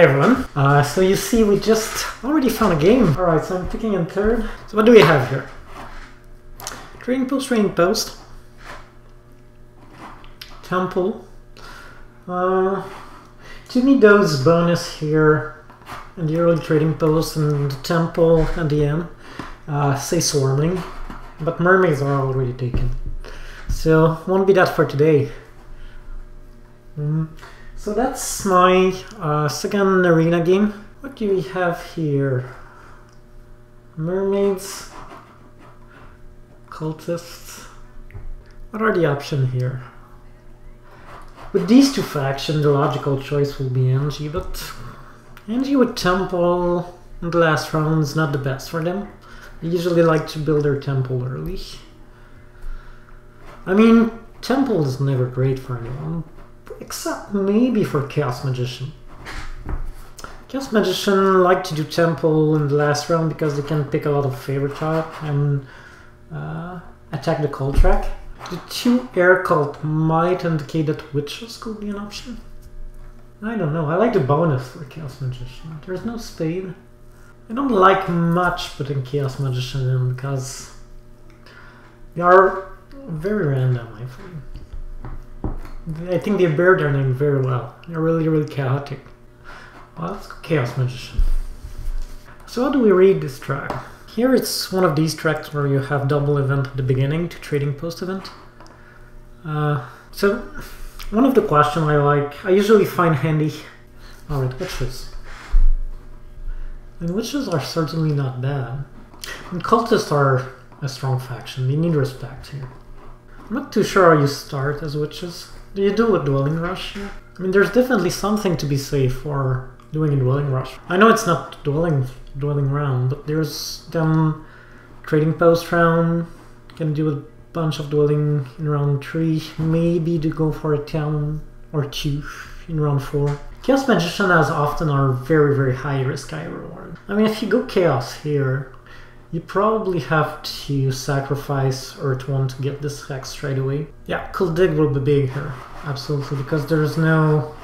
everyone. So you see we just already found a game. Alright, so I'm picking in third. So what do we have here? Trading post. Temple. To me those bonus here in the early trading post and the temple at the end say swarming. But mermaids are already taken. So won't be that for today. So that's my second arena game. What do we have here? Mermaids, cultists. What are the options here? With these two factions, the logical choice will be NG, but NG with temple in the last round is not the best for them. They usually like to build their temple early. I mean, temple is never great for anyone. Except maybe for Chaos Magician. Chaos Magician like to do temple in the last round because they can pick a lot of favorite tile and attack the cult track. The 2 air cult might indicate that witches could be an option. I don't know, I like the bonus for Chaos Magician. There's no spade. I don't like much putting Chaos Magician in because they are very random, I think. I think they bear their name very well. They're really chaotic. Well, let's go Chaos Magician. So how do we read this track? Here it's one of these tracks where you have double event at the beginning to trading post event. So one of the questions I usually find handy. Alright, witches. And witches are certainly not bad. And cultists are a strong faction. They need respect here. I'm not too sure how you start as witches. Do you do a Dwelling Rush here? I mean, there's definitely something to be said for doing a Dwelling Rush. I know it's not dwelling round, but there's them trading post round. You can do a bunch of dwelling in round 3. Maybe to go for a town or 2 in round 4. Chaos Magician as often are very high risk, high reward. I mean, if you go Chaos here, you probably have to sacrifice earth1 to get this hex straight away. Yeah, Cool Dig will be big here, absolutely, because there's no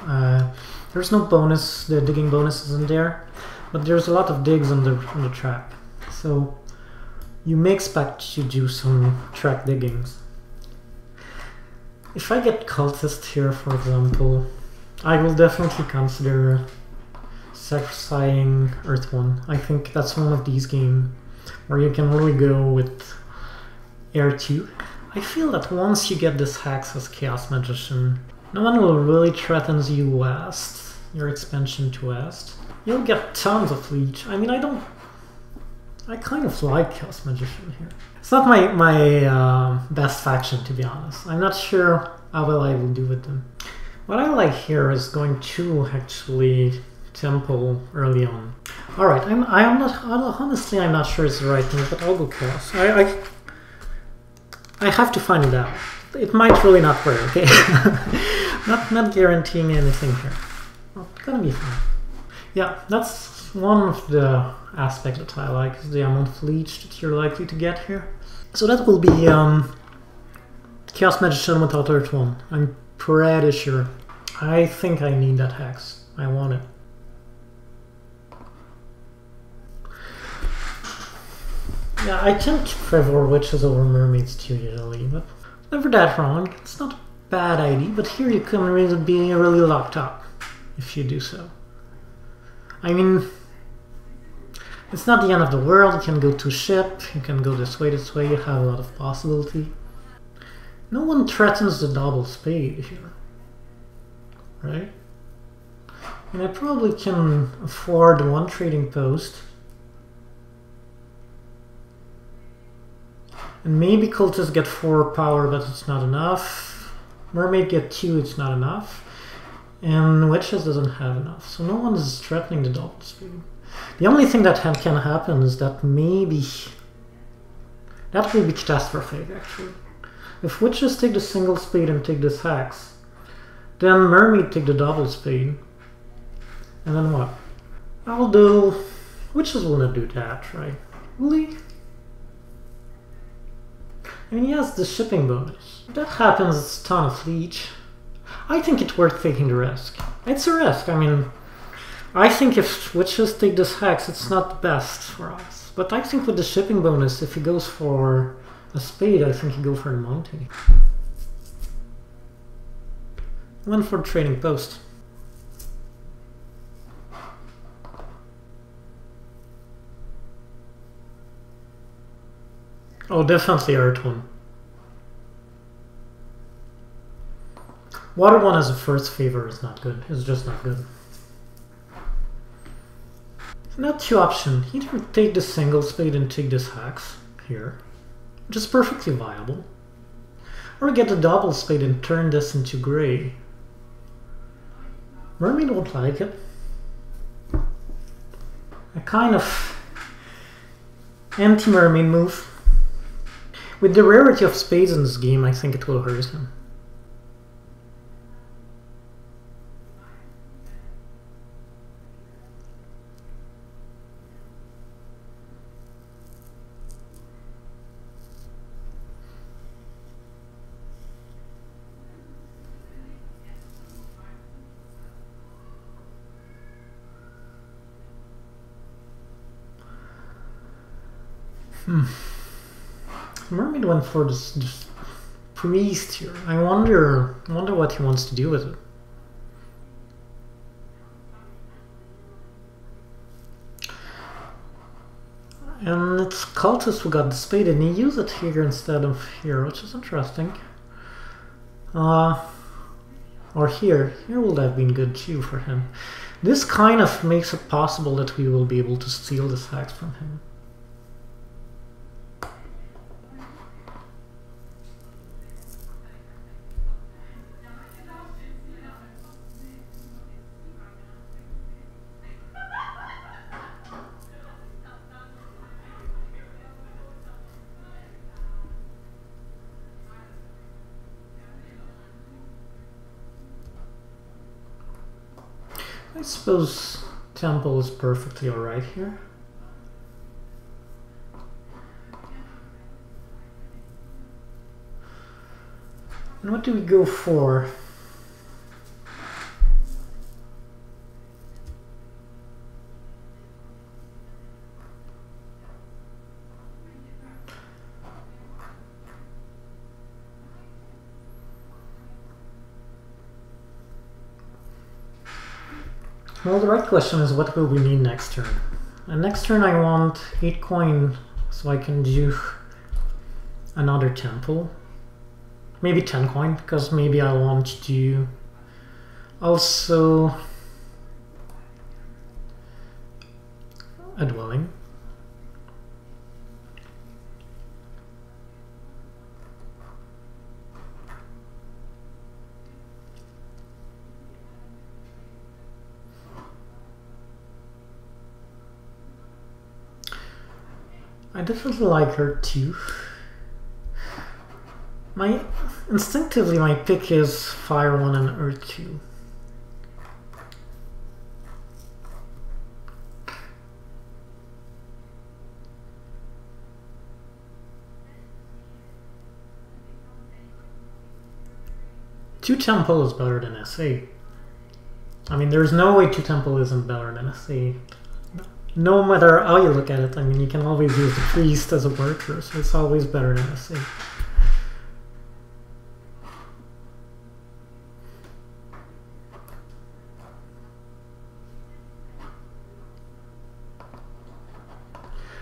bonus. The digging bonus isn't there, but there's a lot of digs on the track, so you may expect to do some track diggings. If I get cultist here, for example, I will definitely consider sacrificing earth1. I think that's one of these games where you can really go with Air 2. I feel that once you get this hex as Chaos Magician, no one will really threaten you west, your expansion to west. You'll get tons of leech. I mean, I kind of like Chaos Magician here. It's not my best faction, to be honest. I'm not sure how well I will do with them. What I like here is going to actually temple early on. Alright, honestly I'm not sure it's the right move, but I'll go Chaos. I have to find it out. It might really not work, okay? not guaranteeing anything here. Well, it's gonna be fine. Yeah, that's one of the aspects that I like, is the amount of leech that you're likely to get here. So that will be Chaos Magician without earth1. I'm pretty sure. I think I need that hex. I want it. Yeah, I tend to favor witches over mermaids too usually, but never that wrong. It's not a bad idea, but here you can really be really locked up if you do so. I mean, it's not the end of the world. You can go to ship, you can go this way, you have a lot of possibility. No one threatens the double spade here, right? And I probably can afford one trading post. And maybe cultists get 4 power, but it's not enough. Mermaid get 2, it's not enough. And witches doesn't have enough, so no one is threatening the double speed. The only thing that can happen is that maybe... that will be catastrophic, actually. If witches take the single spade and take this hex, then mermaid take the double spade. And then what? Although, witches will not do that, right? Really? I mean, he has the shipping bonus. If that happens, it's a ton of leech. I think it's worth taking the risk. It's a risk. I mean, I think if witches take this hex, it's not the best for us. But I think with the shipping bonus, if he goes for a spade, I think he go for the Monty. Went for trading post. Oh, definitely earth1. Water 1 as a first favor is not good. It's just not good. Now two options. Either take the single spade and take this hex here, which is perfectly viable. Or get the double spade and turn this into gray. Mermaid won't like it. A kind of anti-mermaid move. With the rarity of spades in this game, I think it will hurt him. Mermaid went for this priest here. I wonder what he wants to do with it. And it's cultist who got the spade, and he used it here instead of here, which is interesting. Or here. Here would have been good too for him. This kind of makes it possible that we will be able to steal this hex from him. I suppose temple is perfectly alright here. And what do we go for? Well, the right question is what will we need next turn? And next turn I want 8 coin so I can do another temple. Maybe 10 coin, because maybe I want to do also a dwelling. I definitely like her too. Instinctively my pick is Fire 1 and Earth 2. Two Temple is better than SA. I mean, there's no way 2temple isn't better than SA. No matter how you look at it, I mean, you can always use the priest as a worker, so it's always better than SA.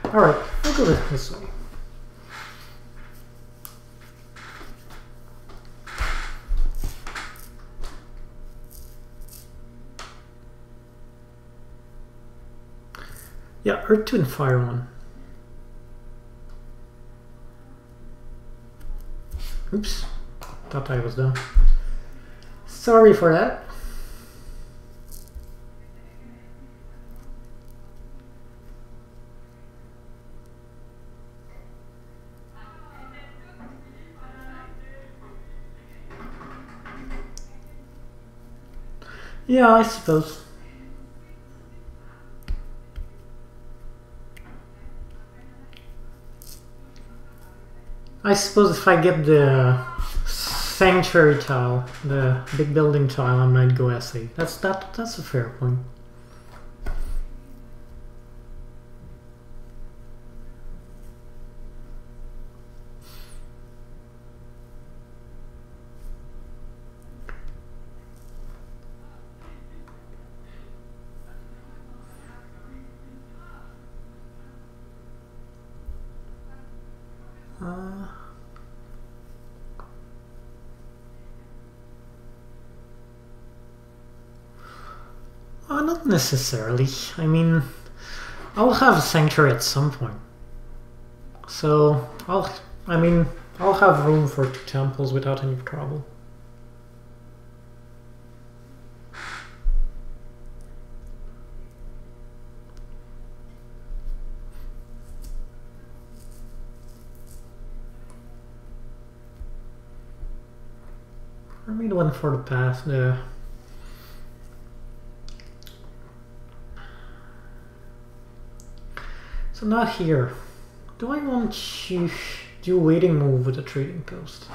Alright, I'll go this way. Yeah, Earth 2 and Fire 1. Oops, thought I was done. Sorry for that. Yeah, I suppose. I suppose if I get the sanctuary tile, the big building tile, I might go SA. That's a fair point. Not necessarily. I mean, I'll have a sanctuary at some point. So, I'll have room for 2 temples without any trouble. I made one for the path there. So now here, do I want to do a waiting move with a trading post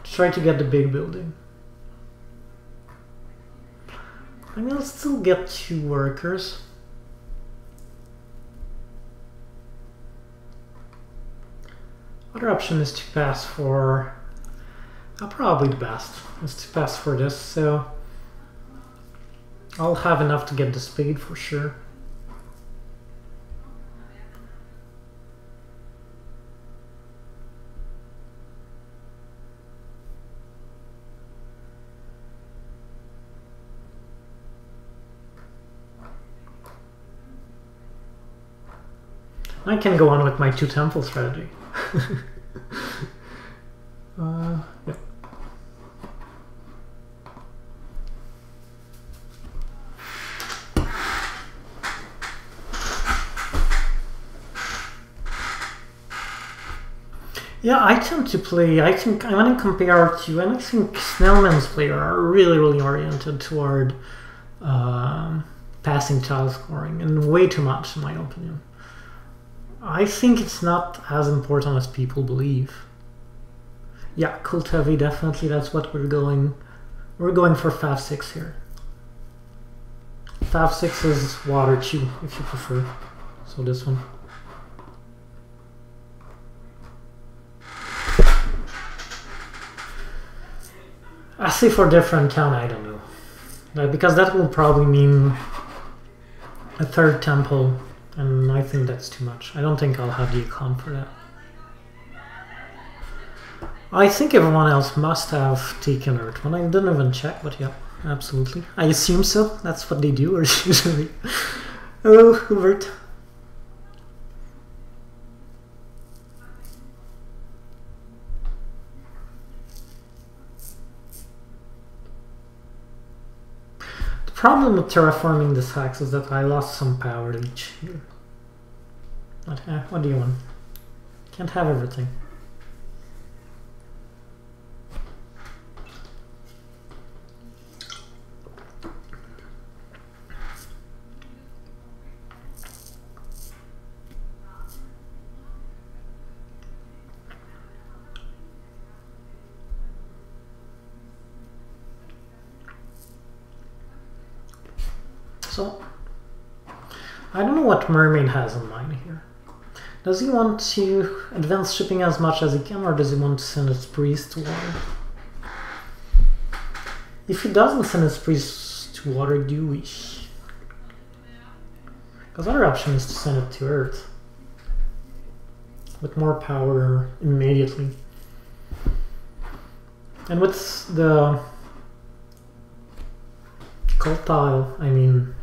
to try to get the big building? I mean, I'll still get 2 workers. Other option is to pass for, probably the best is to pass for this, so I'll have enough to get the spade for sure. I can go on with my 2 temple strategy. Yep. Yeah, I tend to play, I want to compare to, and I think Snellman's player are really oriented toward passing tile scoring, and way too much in my opinion. I think it's not as important as people believe. Yeah, cult heavy, definitely, that's what we're going. We're going for Fav 6 here. Fav 6 is water chew, if you prefer. So this one. I say for different count, I don't know. Because that will probably mean a 3rd temple. And I think that's too much. I don't think I'll have the econ for that. I think everyone else must have taken earth1. I didn't even check, but yeah, absolutely. I assume so. That's what they do, or usually. Oh, Hubert. The problem with terraforming this hex is that I lost some power leech here. But, what do you want? Can't have everything. So, I don't know what Mermaid has in mind here. Does he want to advance shipping as much as he can, or does he want to send his priest to water? If he doesn't send his priest to water, do we? Because other option is to send it to Earth. With more power immediately. And with the cult tile, I mean,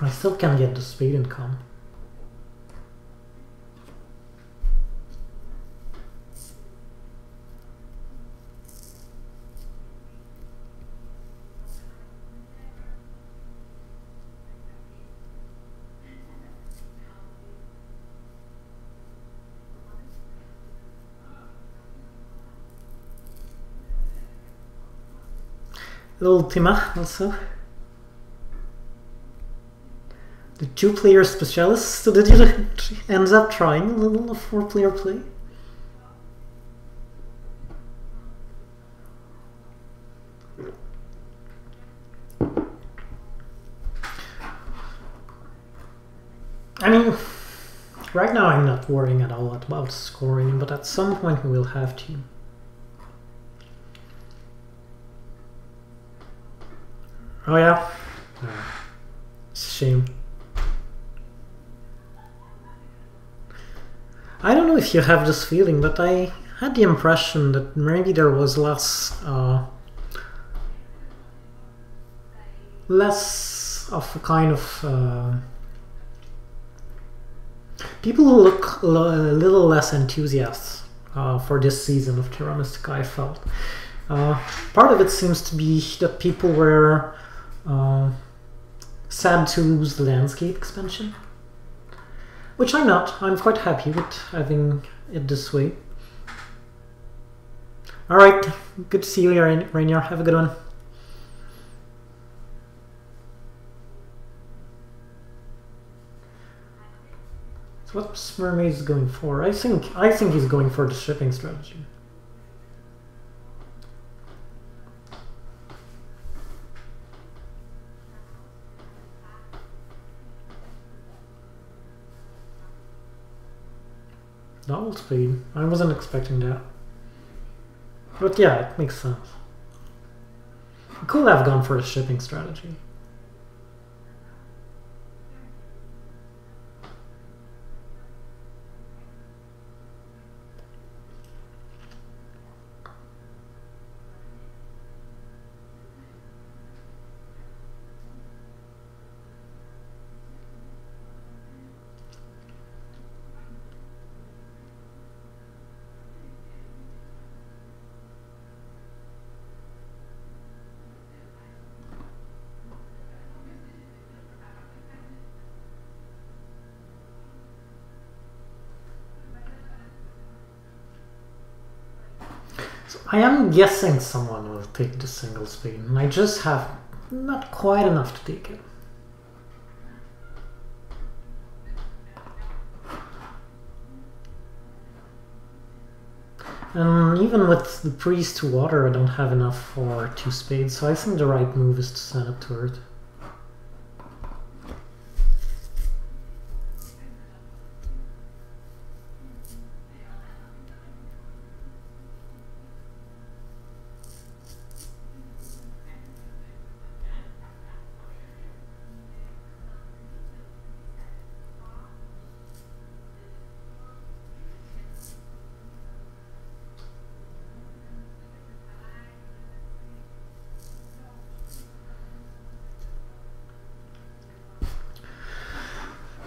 I still can get the spade income. Ultima also. The 2-player specialist. So did you end up trying a little 4-player play? I mean, right now I'm not worrying at all about scoring, but at some point we will have to. Oh yeah? It's a shame. I don't know if you have this feeling, but I had the impression that maybe there was less of a kind of people who look a little less enthusiastic for this season of Terra Mystica, I felt. Part of it seems to be that people were sad to lose the landscape expansion, which I'm not. I'm quite happy with having it this way. Alright, good to see you, Rainier. Have a good one. So what's Mermaid's going for? I think he's going for the shipping strategy. Double speed. I wasn't expecting that. But yeah, it makes sense. I could have gone for the shipping strategy. I am guessing someone will take the single speed, and I just have not quite enough to take it. And even with the priest to water, I don't have enough for 2 spades, so I think the right move is to send it to earth.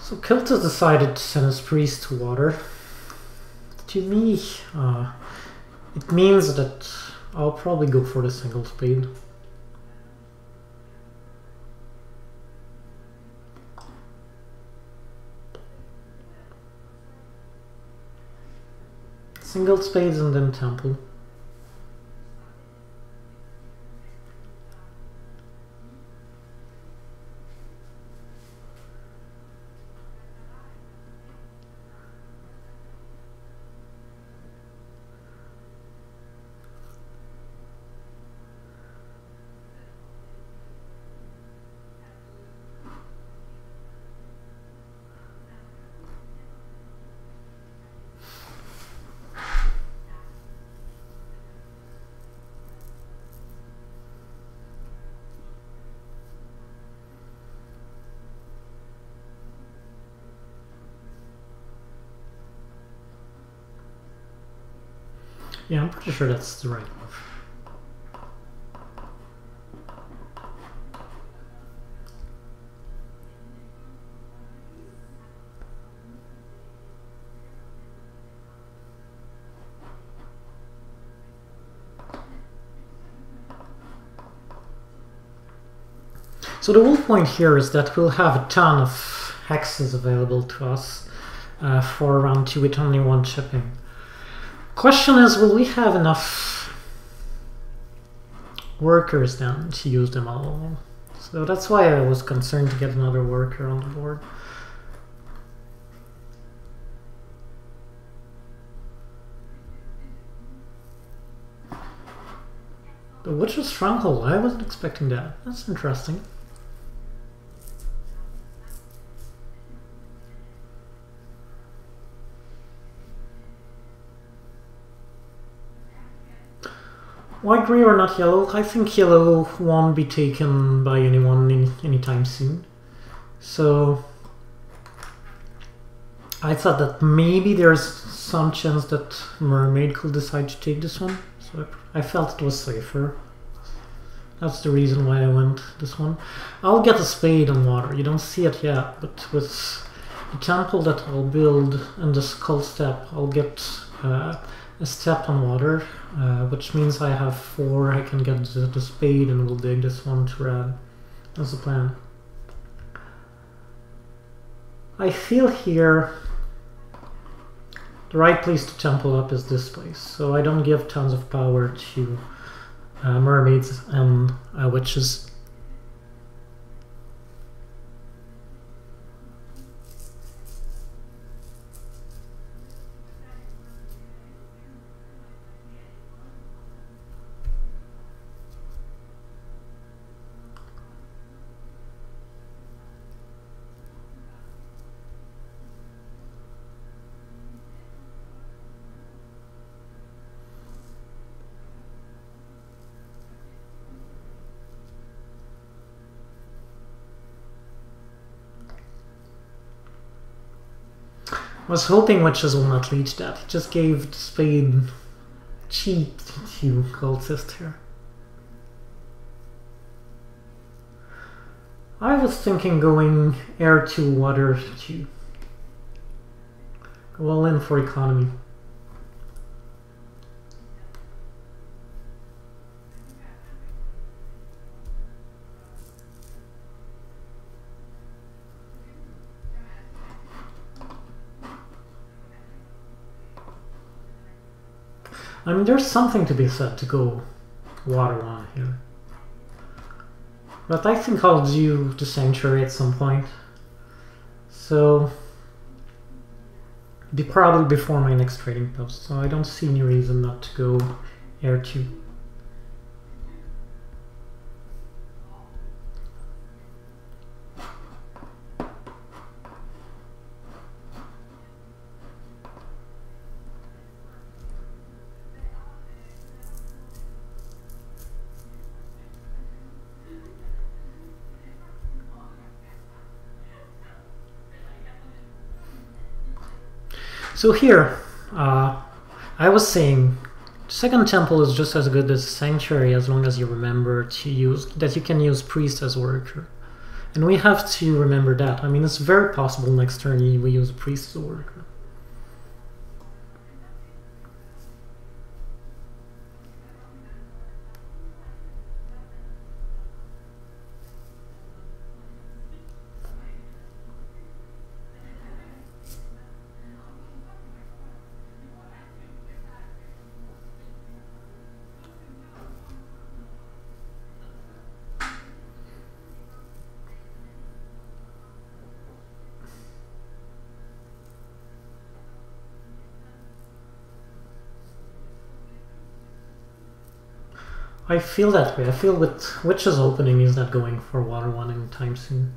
So Kiltus decided to send his priest to water. To me, it means that I'll probably go for the single spade. Single spades and then temple. Yeah, I'm pretty sure that's the right move. So the whole point here is that we'll have a ton of hexes available to us for round 2 with only 1 chipping. Question is, will we have enough workers then to use them all? So that's why I was concerned to get another worker on the board. The Witch's Stronghold, I wasn't expecting that. That's interesting. White, green or not yellow? I think yellow won't be taken by anyone anytime soon. So I thought that maybe there's some chance that Mermaid could decide to take this one, so I felt it was safer. That's the reason why I went this one. I'll get a spade on water, you don't see it yet, but with the temple that I'll build and the skull step, I'll get a step on water, which means I have 4, I can get the spade and we'll dig this one to red. That's the plan. I feel here the right place to temple up is this place, so I don't give tons of power to mermaids and witches. I was hoping witches will not reach that. He just gave the spade cheap to cultist here. I was thinking going air 2, water 2. Go all in for economy. I mean, there's something to be said to go water 1 here. But I think I'll do the sanctuary at some point. So, be probably before my next trading post. So I don't see any reason not to go air 2. So here, I was saying, second temple is just as good as sanctuary as long as you remember to use that you can use priest as worker, and we have to remember that. I mean, it's very possible next turn we use a priest as a worker. I feel that way. I feel with Witch's opening he's not going for water 1 anytime soon.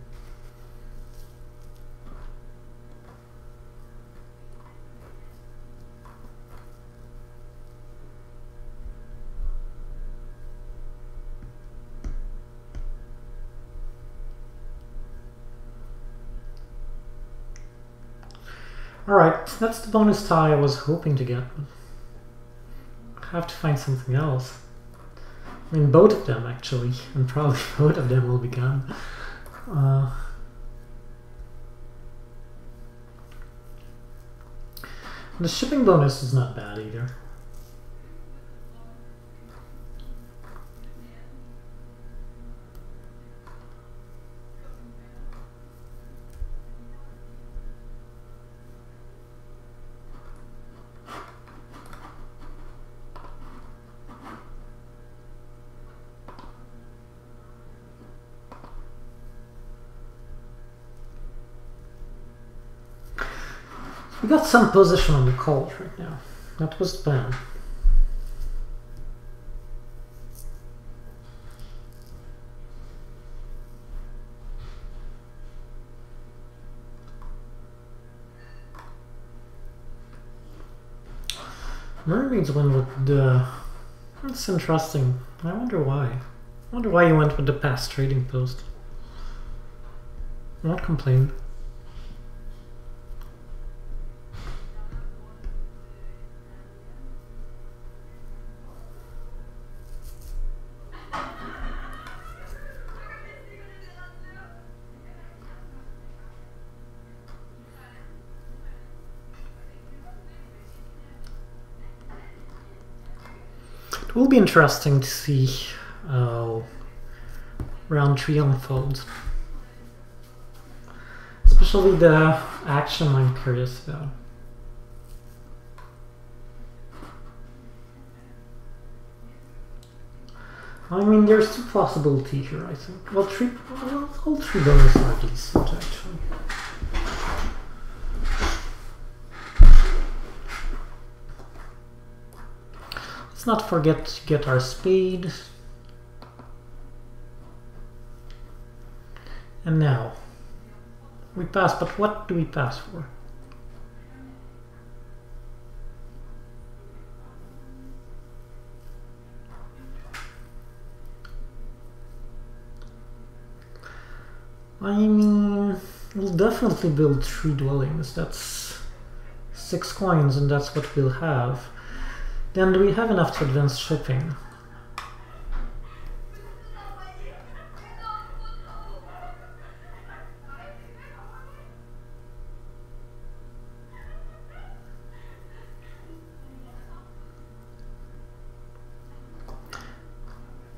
Alright, that's the bonus tie I was hoping to get. I have to find something else. I mean, both of them actually, and probably both of them will be gone. The shipping bonus is not bad either. We got some position on the cult right now. That was the plan. Mermaids went with the... That's interesting. I wonder why. I wonder why you went with the past trading post. Not complain. It will be interesting to see how round 3 unfolds. Especially the action I'm curious about. I mean, there's 2 possibilities here, I think. Well, all 3 bonus are decent, actually. Let's not forget to get our speed. And now, we pass, but what do we pass for? I mean, we'll definitely build 3 dwellings. That's 6 coins, and that's what we'll have. Then do we have enough to advance shipping?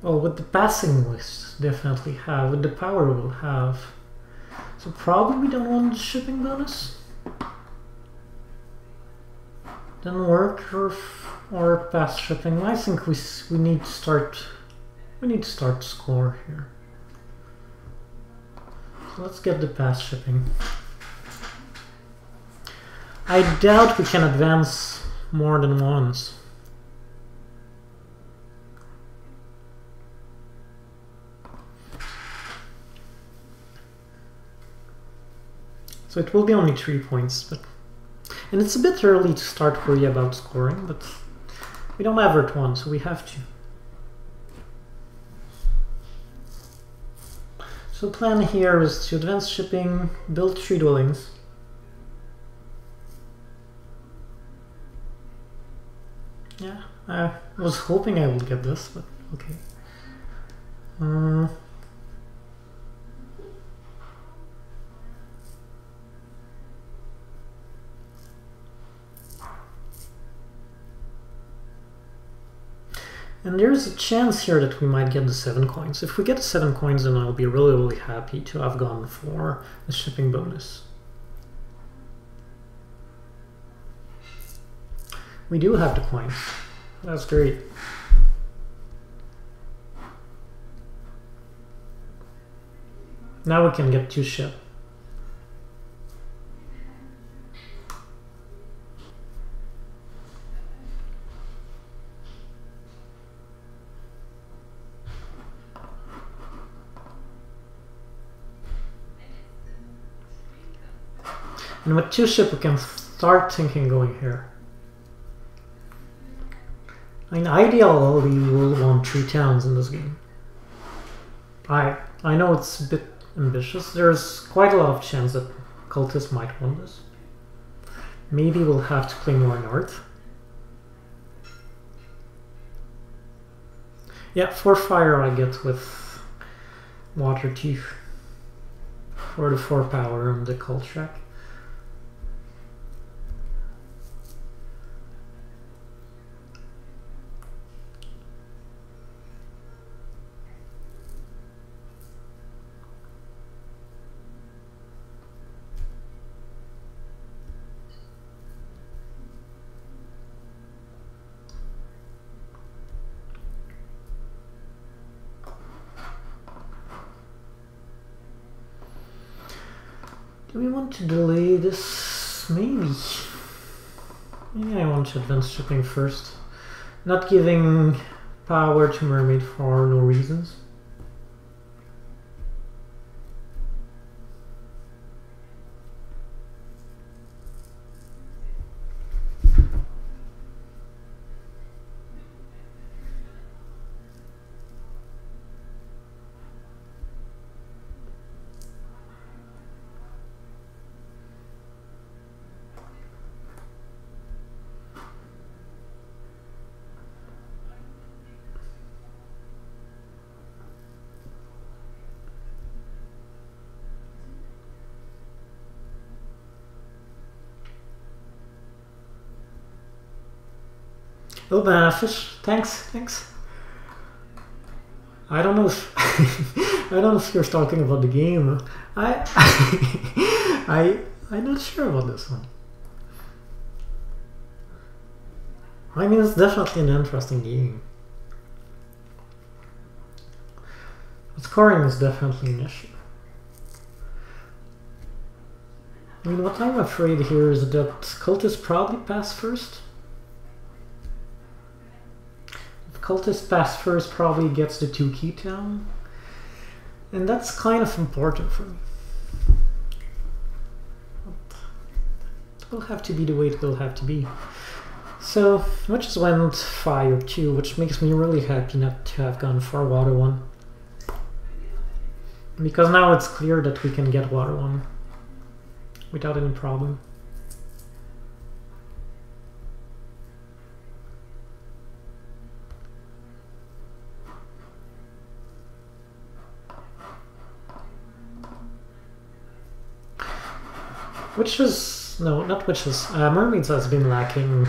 Well, with the passing we'll definitely have, with the power we'll have. So probably we don't want the shipping bonus. Then work or pass shipping. I think we need to start score here. So let's get the pass shipping. I doubt we can advance more than once. So it will be only 3 points, and it's a bit early to start worry about scoring, but we don't have earth1, so we have to. So the plan here is to advance shipping, build 3 dwellings. Yeah, I was hoping I would get this, but okay. And there's a chance here that we might get the 7 coins. If we get the 7 coins, then I'll be really, really happy to have gone for the shipping bonus. We do have the coins. That's great. Now we can get 2 ship. And with 2 ship we can start thinking going here. I mean, ideally we'll want 3 towns in this game. I know it's a bit ambitious. There's quite a lot of chance that cultists might want this. Maybe we'll have to play more north. Yeah, 4 fire I get with water teeth. Or the 4 power on the cult track. Do we want to delay this? Maybe. Maybe I want to advance shipping first. Not giving power to Mermaid for no reasons. Oh, banana fish. Thanks. I don't know if I don't know if you're talking about the game. I'm not sure about this one. I mean, it's definitely an interesting game. But scoring is definitely an issue. I mean, what I'm afraid here is that cultists probably pass first. If cultists pass first, probably gets the 2 key down. And that's kind of important for me. It will have to be the way it will have to be. So, I just went fire 2, which makes me really happy not to have gone for water 1. Because now it's clear that we can get water 1 without any problem. Witches, no, not witches. Mermaids has been lacking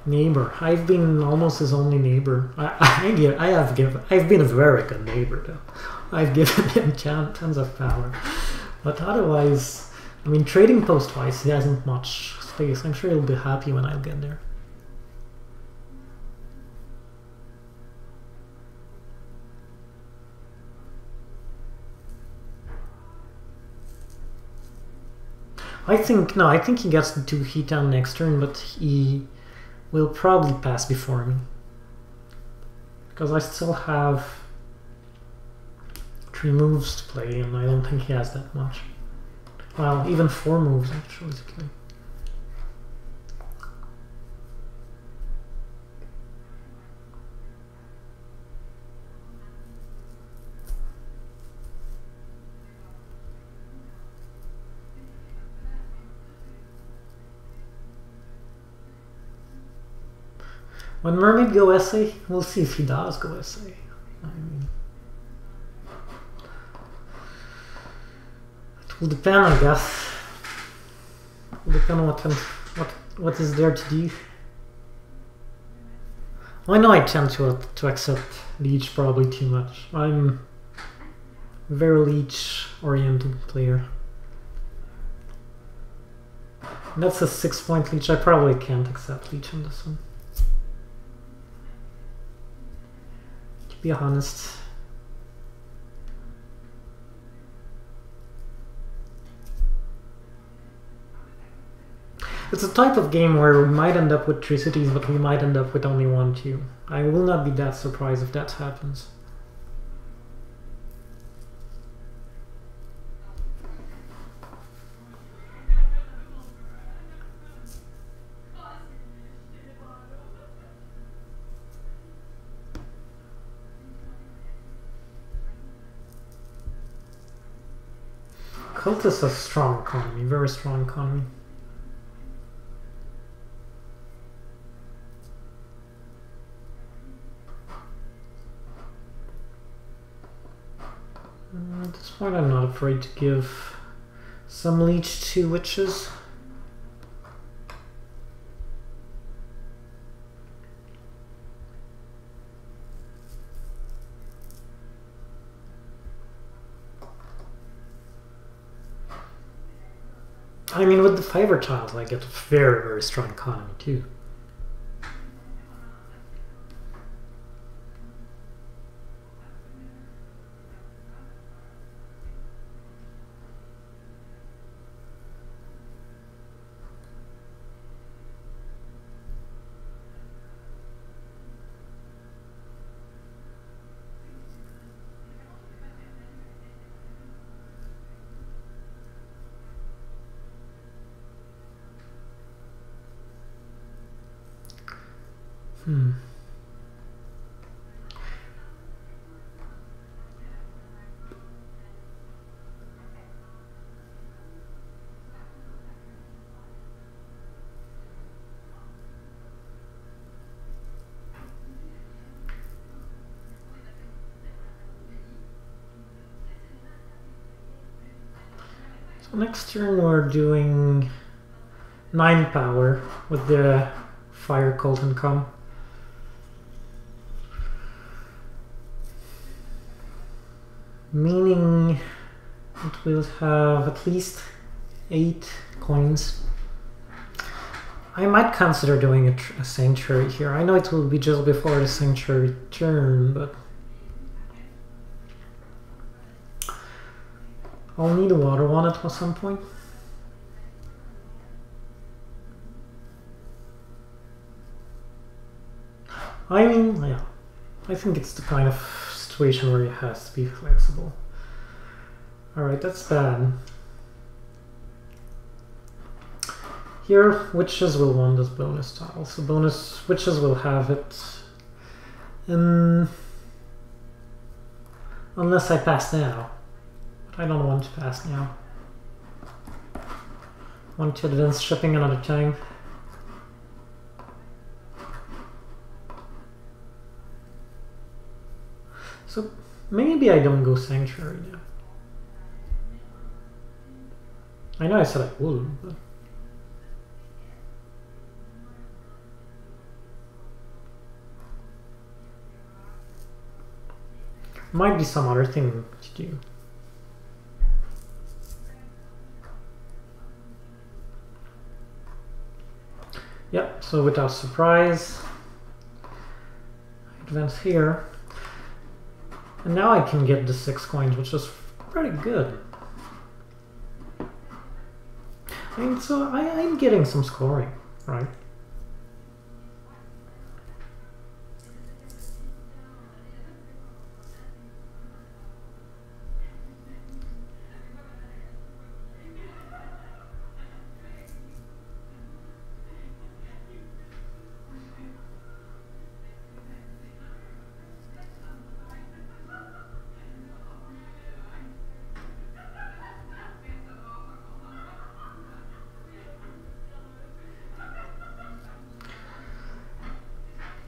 neighbor. I've been almost his only neighbor. I've been a very good neighbor though. I've given him tons of power. But otherwise, I mean, trading post-wise, he hasn't much space. I'm sure he'll be happy when I get there. I think he gets the 2 heat down next turn, but he will probably pass before me. Because I still have 3 moves to play, and I don't think he has that much. Well, even 4 moves actually to play. When Mermaid go SA, we'll see if he does go SA. I mean, it will depend, I guess. It will depend on what is there to do. Well, I know I tend to accept Leech probably too much. I'm a very Leech-oriented player. And that's a 6-point Leech. I probably can't accept Leech on this one. Be honest. It's a type of game where we might end up with 3 cities, but we might end up with only 1, 2. I will not be that surprised if that happens. Cultists has a strong economy, very strong economy. At this point I'm not afraid to give some Leech to Witches. I mean, with the Favor Child, I get a very, very strong economy too. So next turn we're doing 9 power with the fire cult income. Meaning it will have at least 8 coins. I might consider doing a sanctuary here. I know it will be just before the sanctuary turn, but I'll need a water one at some point. I mean, yeah, I think it's the kind of situation where it has to be flexible. Alright, that's bad. Here, witches will want this bonus tile, so bonus witches will have it. Unless I pass now. But I don't want to pass now. Want to advance shipping another time. So maybe I don't go sanctuary now. I know I said I would, but might be some other thing to do. Yep, so without surprise, I advance here. And now I can get the 6 coins, which is pretty good. I mean, so I'm getting some scoring, right?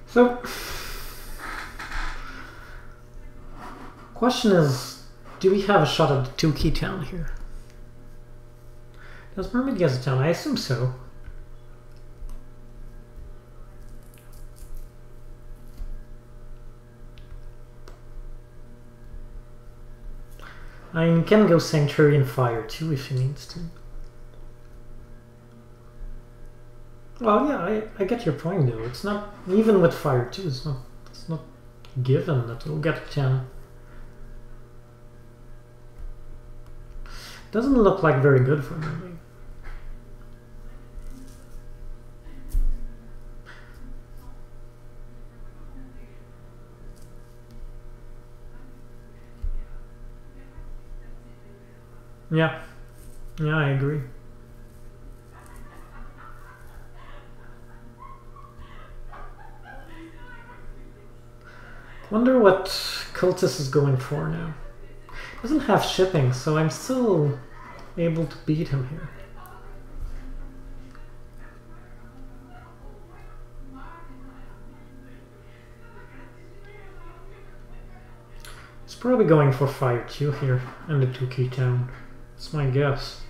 So, question is, do we have a shot at the 2 key town here? Does Mermaid get a town? I assume so. I mean, can go Sanctuary and Fire too if he needs to. Well, yeah, I get your point though. It's not, even with Fire 2, it's not given that we'll get a 10. Doesn't look like very good for me. Yeah, I agree. Wonder what Cultist is going for now. Doesn't have shipping, so I'm still able to beat him here. He's probably going for Fire 2 here and the 2 key town. That's my guess.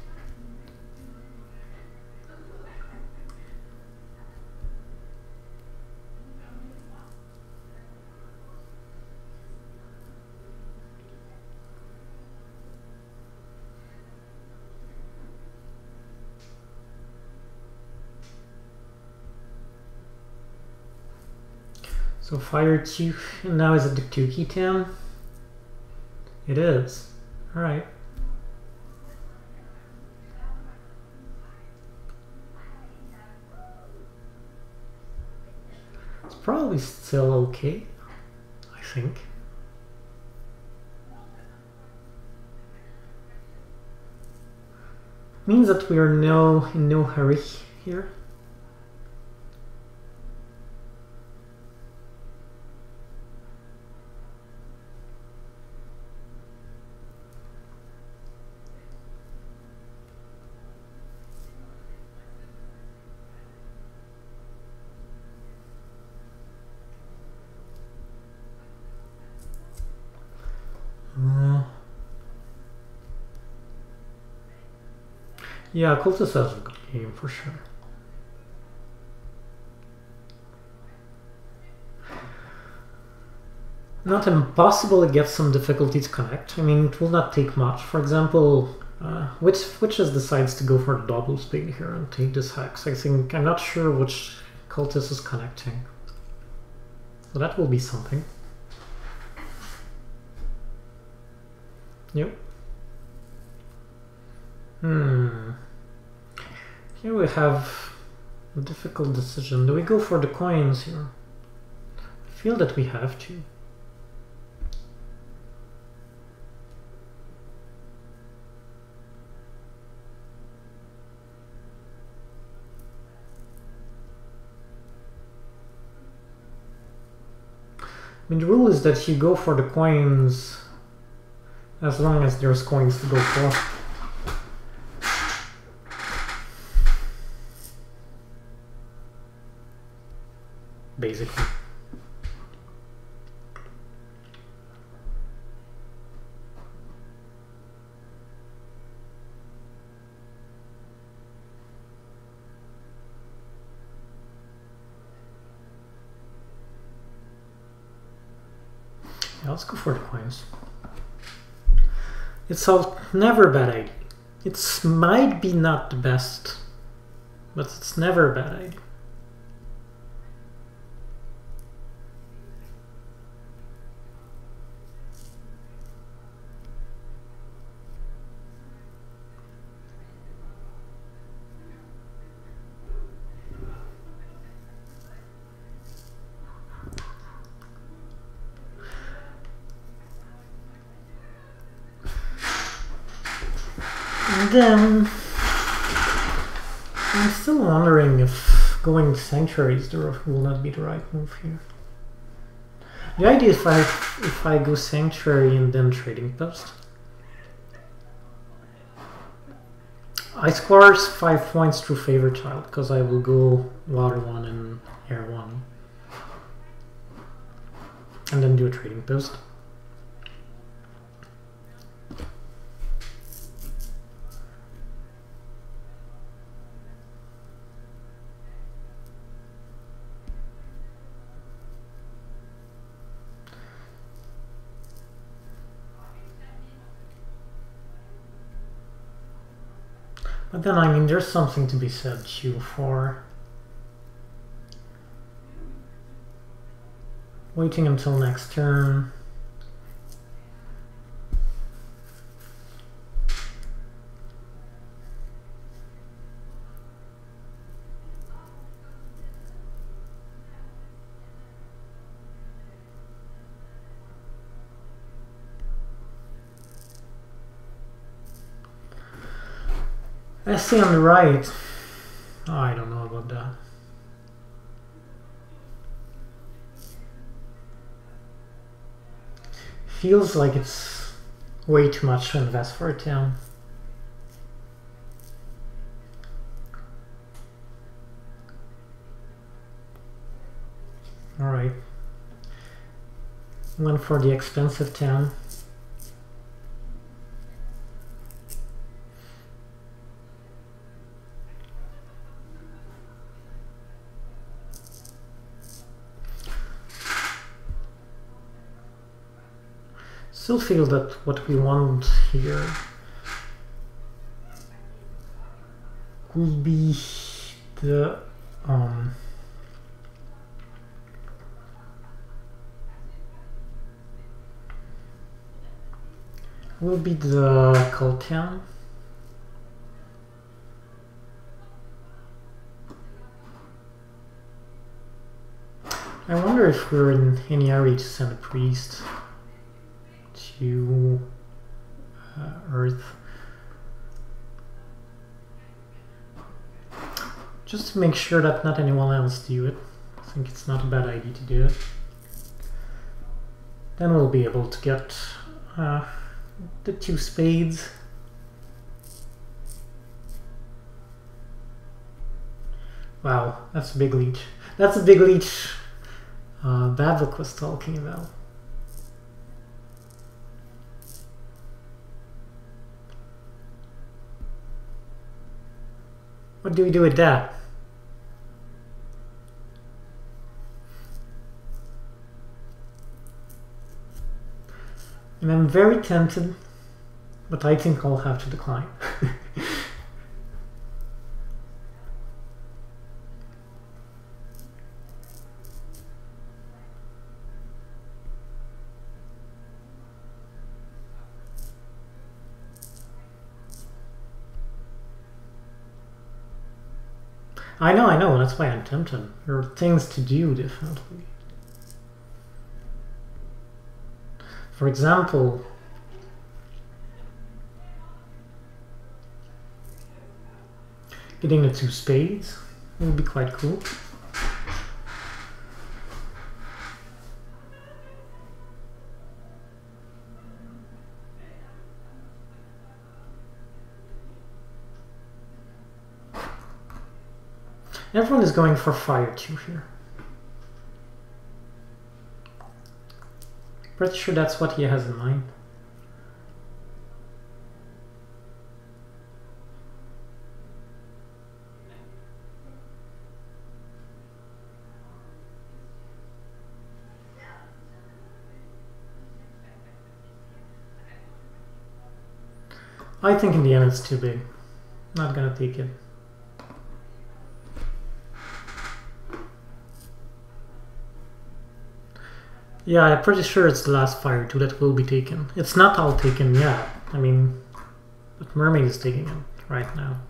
So Fire 2, and now is it the 2 key town? It is. Alright. It's probably still okay, I think. Means that we are in no hurry here. Yeah, Cultist has a good game for sure. Not impossible to get some difficulty to connect. I mean, it will not take much. For example, Witches decides to go for the double speed here and take this hex. I'm not sure which cultist is connecting. So that will be something. Yep. Here we have a difficult decision. Do we go for the coins here? I feel that we have to. I mean, the rule is that you go for the coins as long as there's coins to go for. Basically. Yeah, let's go for the coins. It's never a bad idea. It might be not the best, but it's never a bad idea. Then I'm still wondering if going to sanctuaries will not be the right move here. The idea is if I go sanctuary and then trading post, I score 5 points through favorite child because I will go water 1 and air 1 and then do a trading post. But then, I mean, there's something to be said too for waiting until next turn. I see on the right. Oh, I don't know about that. Feels like it's way too much to invest for a town. Alright. Went for the expensive town. Still feel that what we want here will be the cult town. I wonder if we're in any hurry to send a priest to Earth. Just to make sure that not anyone else do it. I think it's not a bad idea to do it. Then we'll be able to get the 2 spades. Wow, that's a big leech. That's a big leech Bavik was talking about. What do we do with that? And I'm very tempted, but I think I'll have to decline. I know, that's why I'm tempted. There are things to do, definitely. For example, getting the 2 spades would be quite cool. Everyone is going for fire 2 here. Pretty sure that's what he has in mind. I think in the end it's too big. Not gonna take it. Yeah, I'm pretty sure it's the last fire 2 that will be taken. It's not all taken yet. I mean, but Mermaid is taking it right now.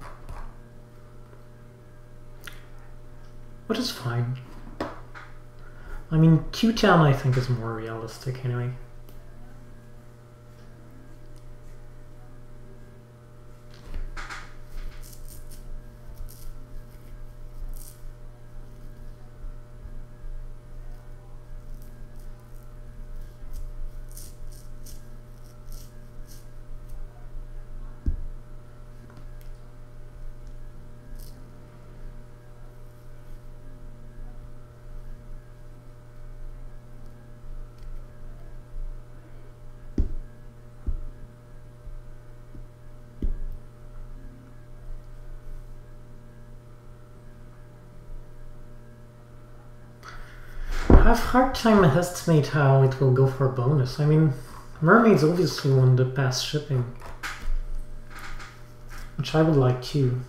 Which is fine. I mean, Q10 I think is more realistic anyway. I have a hard time estimate how it will go for a bonus. I mean, Mermaid's obviously won the past shipping, which I would like too.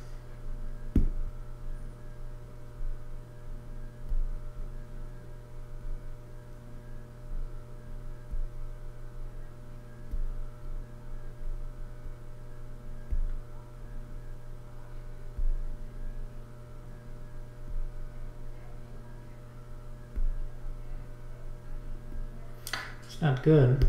Not good.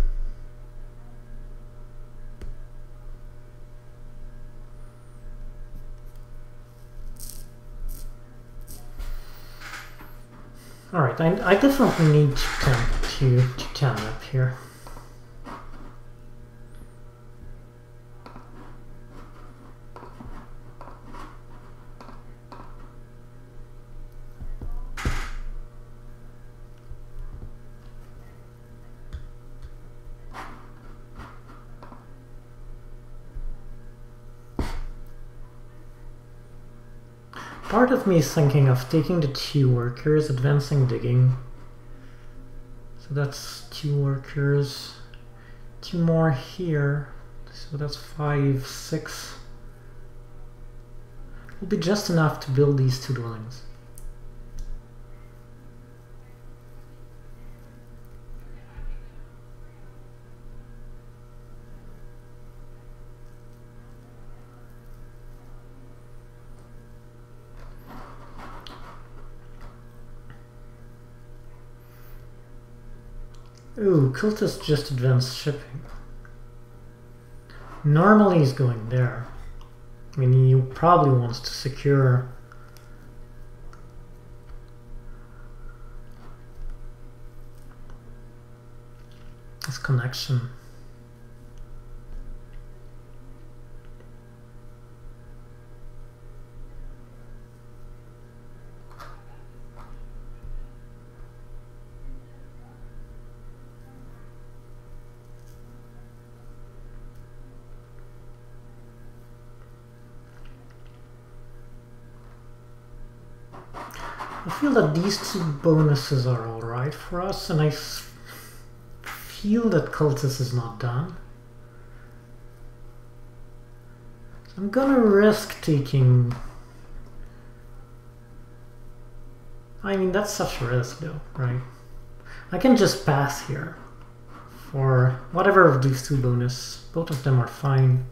Alright, I definitely need to turn up here. Part of me is thinking of taking the 2 workers, advancing digging. So that's 2 workers, 2 more here. So that's 5, 6. Will be just enough to build these 2 dwellings. Ooh, Cultist just advanced shipping. Normally he's going there. I mean, he probably wants to secure this connection. I feel that these 2 bonuses are alright for us, and I feel that Cultist is not done. I'm gonna risk taking... I mean, that's such a risk though, right? I can just pass here for whatever of these two bonus. Both of them are fine.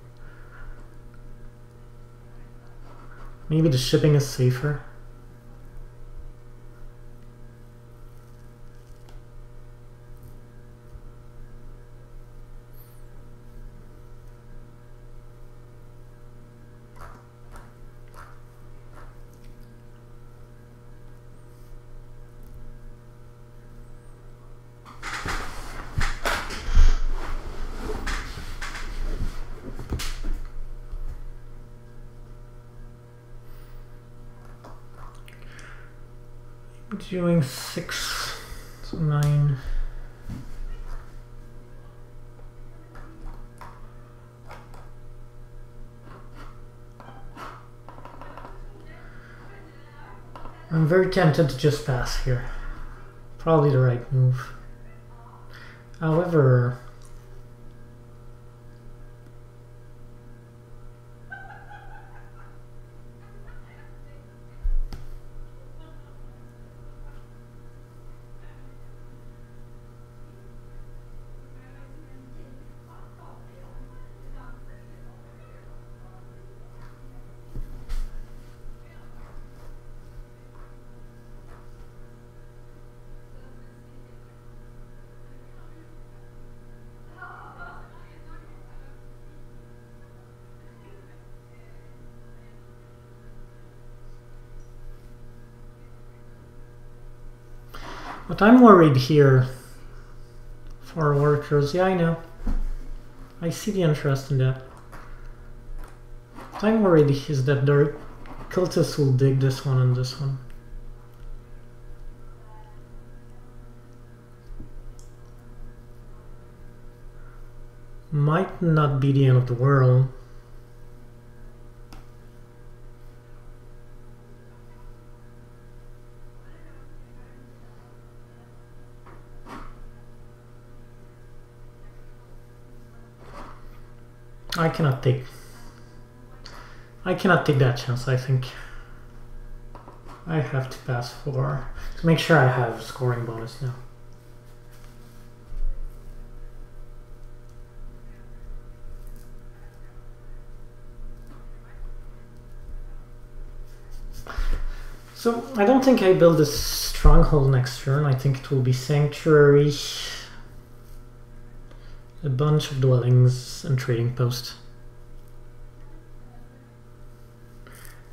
Maybe the shipping is safer. Doing 6, so 9. I'm very tempted to just pass here. Probably the right move. However, but I'm worried here for workers. Yeah, I know. I see the interest in that. What I'm worried is that the cultists will dig this one and this one. Might not be the end of the world. I cannot take that chance. I think I have to pass to make sure I have scoring bonus now. So I don't think I build a stronghold next turn. I think it will be sanctuary, a bunch of dwellings, and trading post.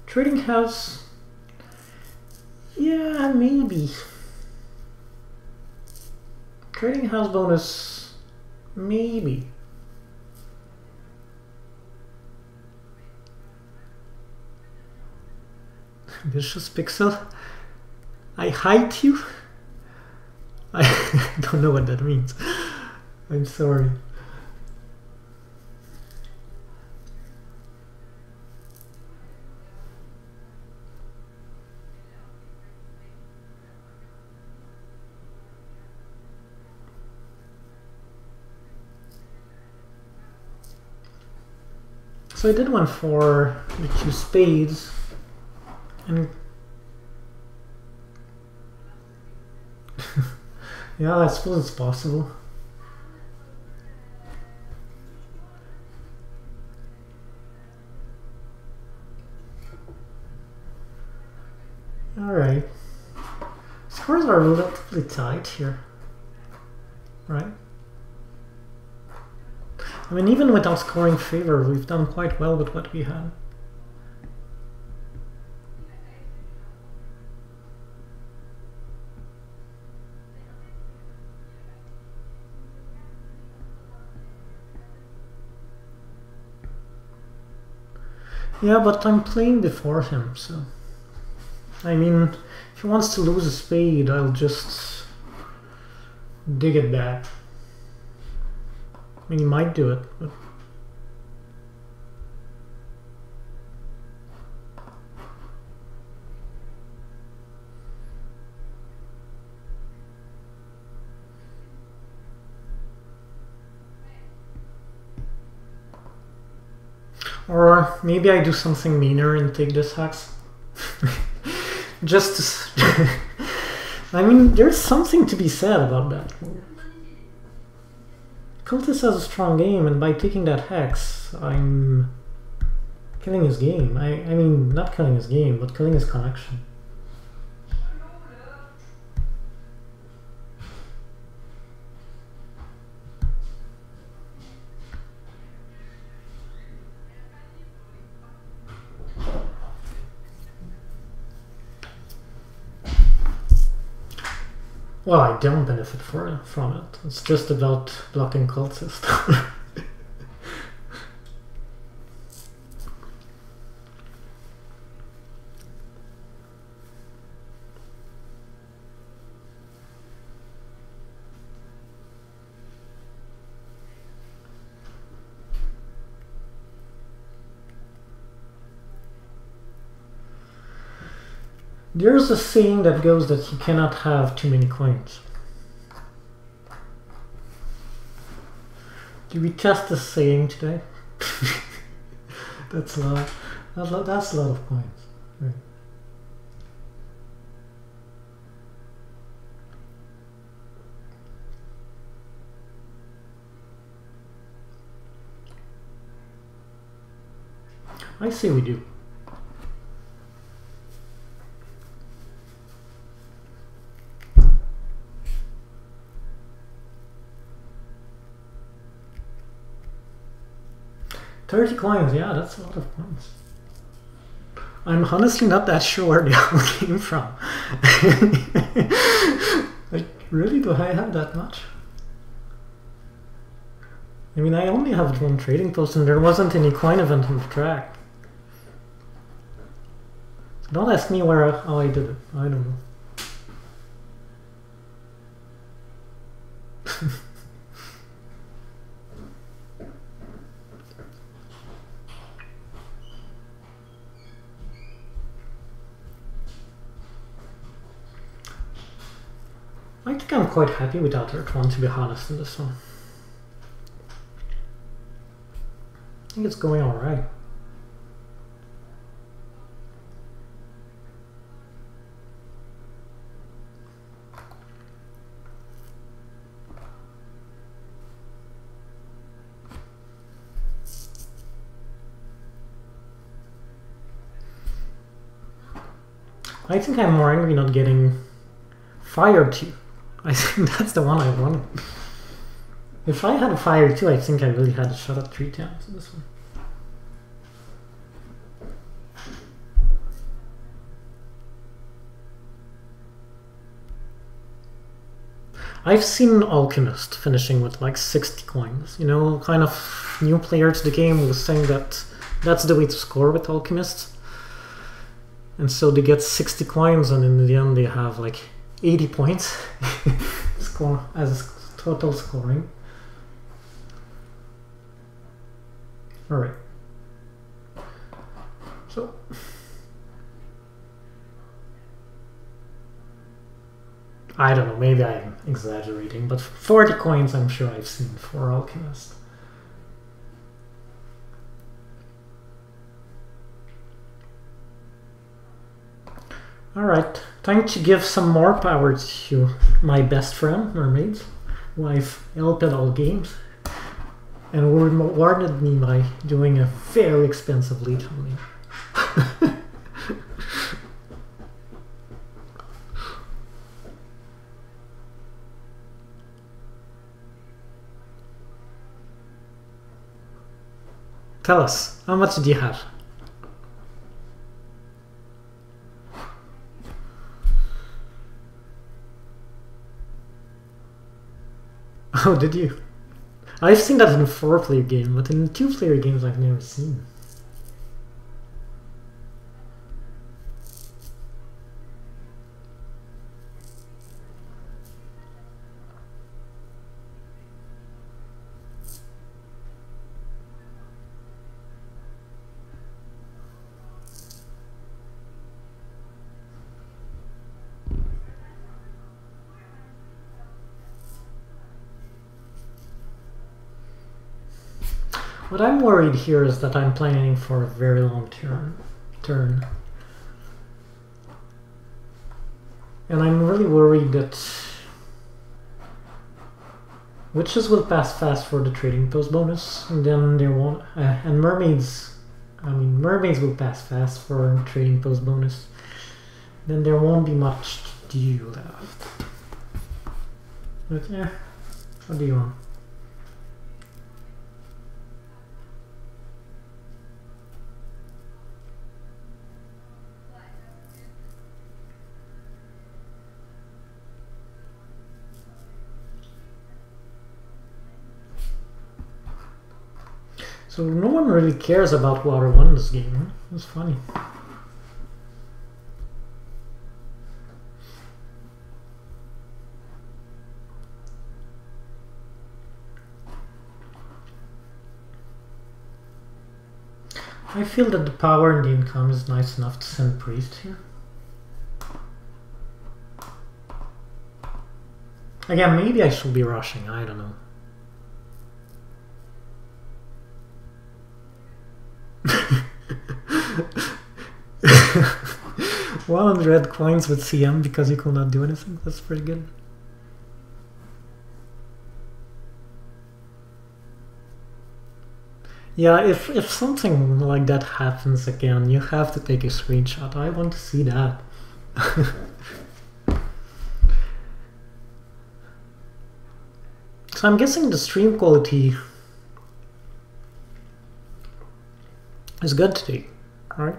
Trading house, yeah, maybe. Trading house bonus, maybe. Vicious pixel, I hide you? I don't know what that means. I'm sorry. So I did one for the 2 spades. And yeah, I suppose it's possible. All right, scores are relatively tight here, right? I mean, even without scoring favor, we've done quite well with what we had. Yeah, but I'm playing before him, so... I mean, if he wants to lose a spade, I'll just dig it back. I mean, he might do it, but... Or maybe I do something meaner and take this hex. Just to... I mean, there's something to be said about that. Cultist has a strong game, and by taking that hex, I'm killing his game. I mean, not killing his game, but killing his connection. Well, I don't benefit from it. It's just about blocking cultists. There's a saying that goes that you cannot have too many coins. Do we test this saying today? That's a lot. That's a lot of coins. Right. I say we do. $30 coins, yeah, that's a lot of coins. I'm honestly not that sure where they all came from. Like, really, do I have that much? I mean, I only have one trading post and there wasn't any coin event on the track. So don't ask me how I did it, I don't know. I think I'm quite happy without earth1, to be honest, in this one. I think it's going alright. I think I'm more angry not getting fired too. I think that's the one I wanted. If I had a fire too, I think I really had a shot at 3 times in this one. I've seen Alchemist finishing with like 60 coins. You know, kind of new player to the game was saying that that's the way to score with Alchemists. And so they get 60 coins and in the end they have like 80 points score as total scoring. Alright. So I don't know, maybe I'm exaggerating, but 40 coins I'm sure I've seen for Alchemist. Alright, time to give some more power to my best friend, Mermaids, who I've helped at all games, and who rewarded me by doing a very expensive lead for me. Tell us, how much did you have? Oh, did you? I've seen that in a 4-player game, but in 2-player games I've never seen. What I'm worried here is that I'm planning for a very long turn. And I'm really worried that witches will pass fast for the trading post bonus, and then there won't. And mermaids, mermaids will pass fast for trading post bonus. Then there won't be much to do left. But yeah, what do you want? So no one really cares about Water 1 in this game, huh? That's funny. I feel that the power and the income is nice enough to send Priest here. Again, maybe I should be rushing, I don't know. 100 coins with CM because you could not do anything. That's pretty good. Yeah, if something like that happens again, you have to take a screenshot. I want to see that. So I'm guessing the stream quality is good today, alright?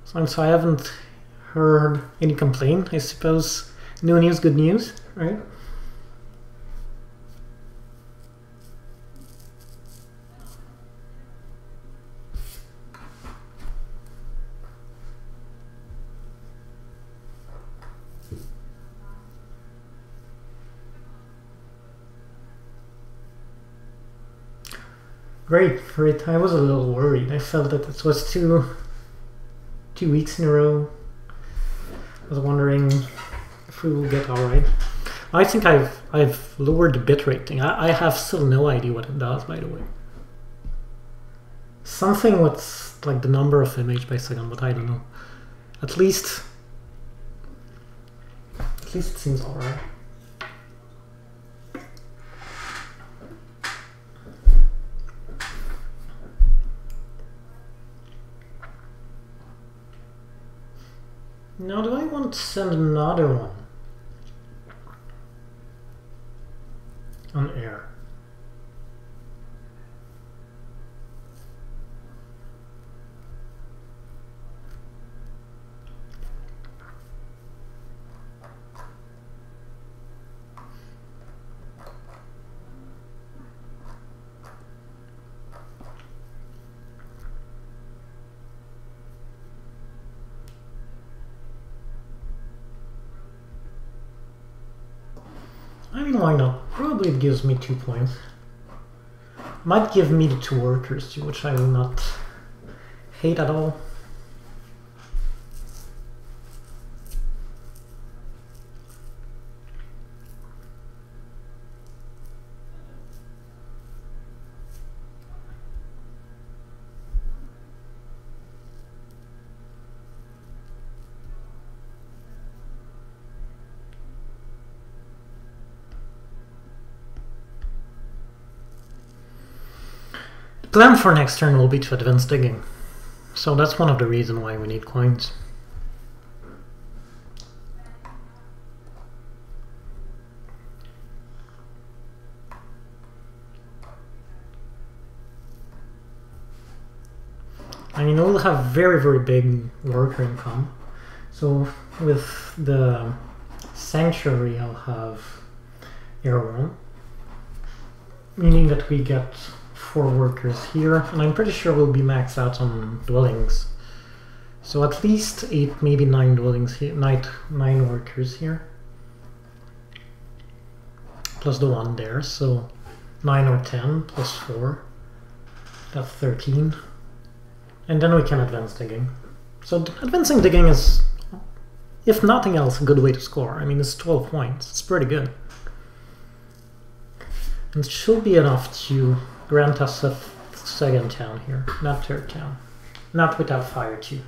Since I haven't heard any complaint, I suppose no news, good news, right? Great, great. I was a little worried. I felt that it was two weeks in a row. I was wondering if we will get alright. I think I've lowered the bit rating. I have still no idea what it does, by the way. Something with like the number of image by second, but I don't know. At least it seems alright. Now, do I want to send another one on air? I mean, why not? Probably it gives me 2 points. Might give me the 2 workers too, which I will not hate at all. The plan for next turn will be to advance digging, so that's one of the reasons why we need coins. I mean, we'll have very, very big worker income, so with the sanctuary I'll have earth1, meaning that we get 4 workers here, and I'm pretty sure we'll be maxed out on dwellings. So at least 8, maybe 9 dwellings here, 9 workers here. Plus the 1 there, so 9 or 10 plus 4. That's 13. And then we can advance digging. So advancing digging is, if nothing else, a good way to score. I mean, it's 12 points. It's pretty good. And it should be enough to grant us a second town here, not third town. Not without fire too.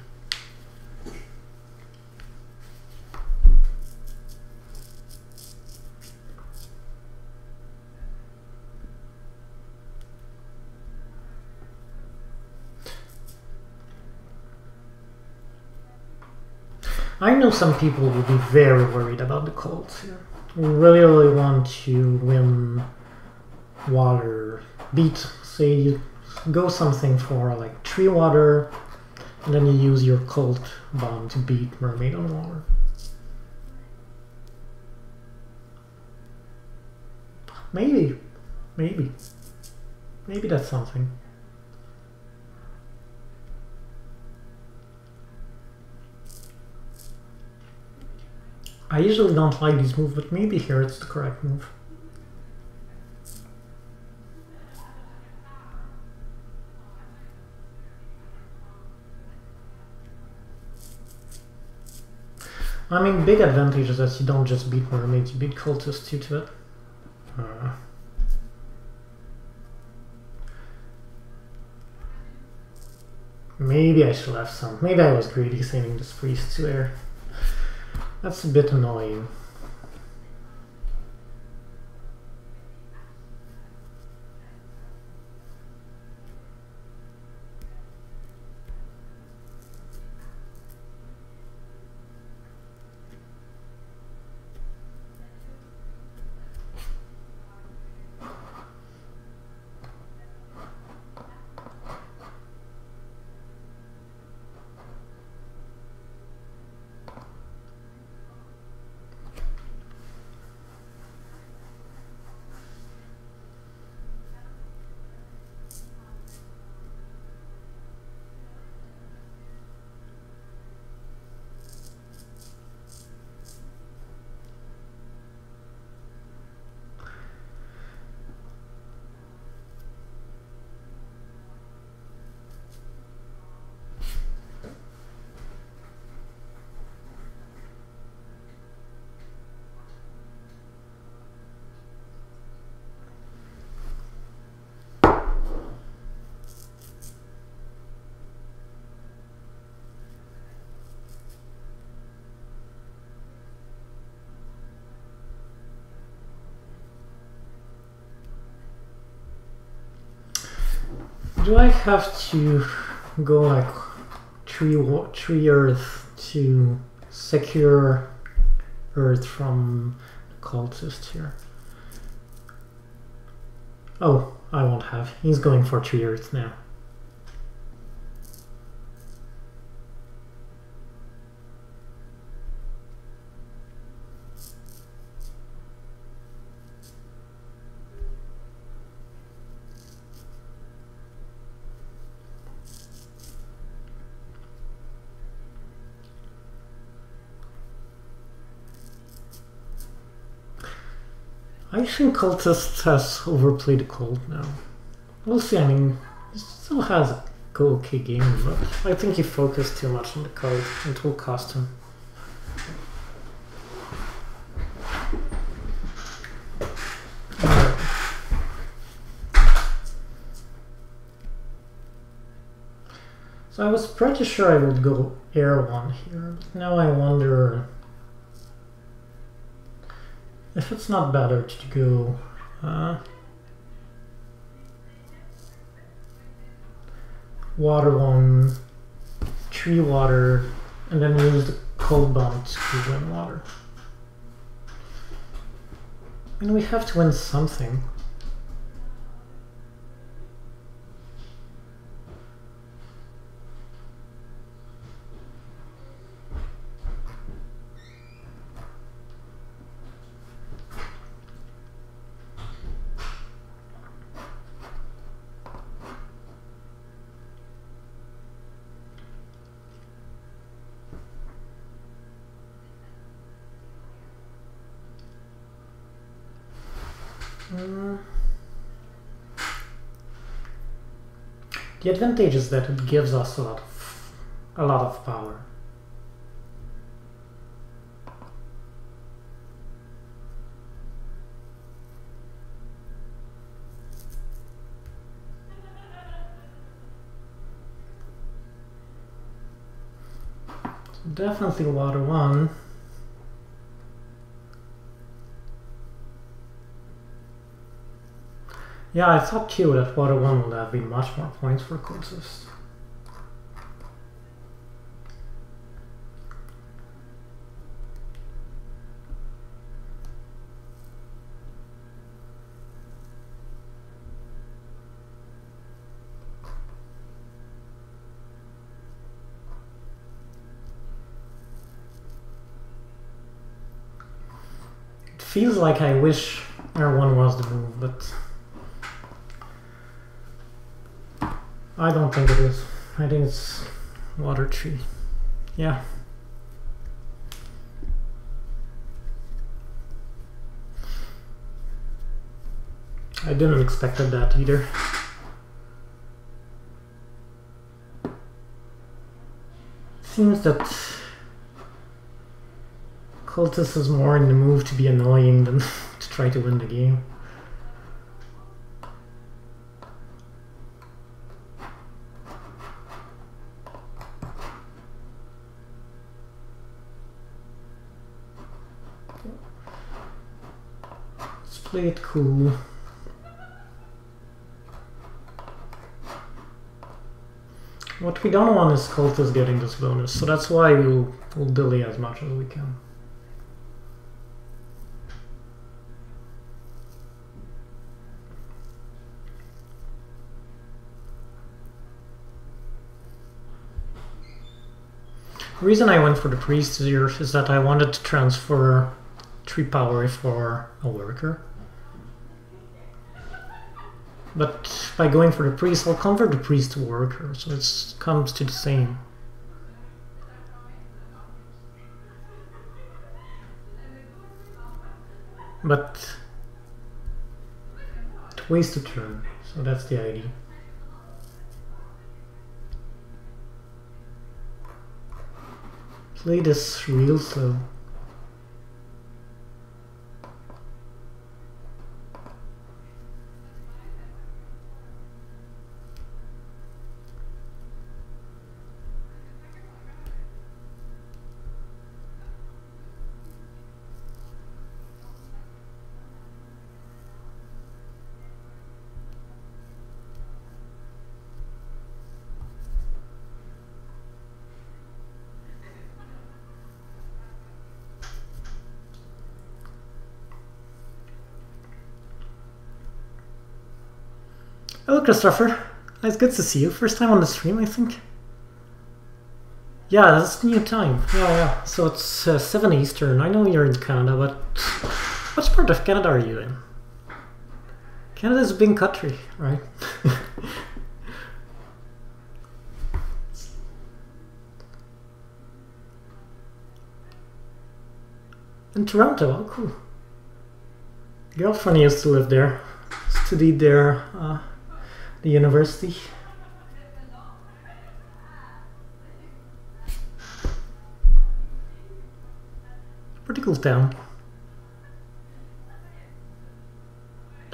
I know some people will be very worried about the cults here. We really want to win water. Beat, say you go something for like 3 water, and then you use your cult bomb to beat mermaid on water. Maybe that's something. I usually don't like these moves, but maybe here it's the correct move. I mean, big advantage is that you don't just beat mermaids, you beat cultists too to it. Maybe I should have some. Maybe I was greedy sending this priest to air. That's a bit annoying. Do I have to go like 3 earth to secure earth from the cultist here? Oh, I won't have. He's going for 3 earth now. I think Cultist has overplayed the cult now. We'll see. I mean, he still has a okay game, but I think he focused too much on the cult. It will cost him. So I was pretty sure I would go earth1 here, but now I wonder if it's not better to go water 1, 3 water, and then use the cold bomb to win water. And we have to win something. The advantage is that it gives us a lot of power. Definitely water 1. Yeah, I thought too that water 1 would have been much more points for cultist. Feels like I wish R1 was the move, but I don't think it is. I think it's water 3. Yeah. I didn't expect that either. Seems that Cultist is more in the move to be annoying than to try to win the game. Let's play it cool. What we don't want is Cultist getting this bonus, so that's why we'll delay as much as we can. The reason I went for the priest here is that I wanted to transfer 3 power for a worker. But by going for the priest, I'll convert the priest to worker, so it comes to the same. But it wastes a turn, so that's the idea. Play this real slow. Hello, Christopher. It's good to see you. First time on the stream, I think. Yeah, that's the new time. Yeah. So it's 7 Eastern. I know you're in Canada, but which part of Canada are you in? Canada's a big country, right? In Toronto, oh cool. Girlfriend used to live there. Studied there. The university. Pretty cool town.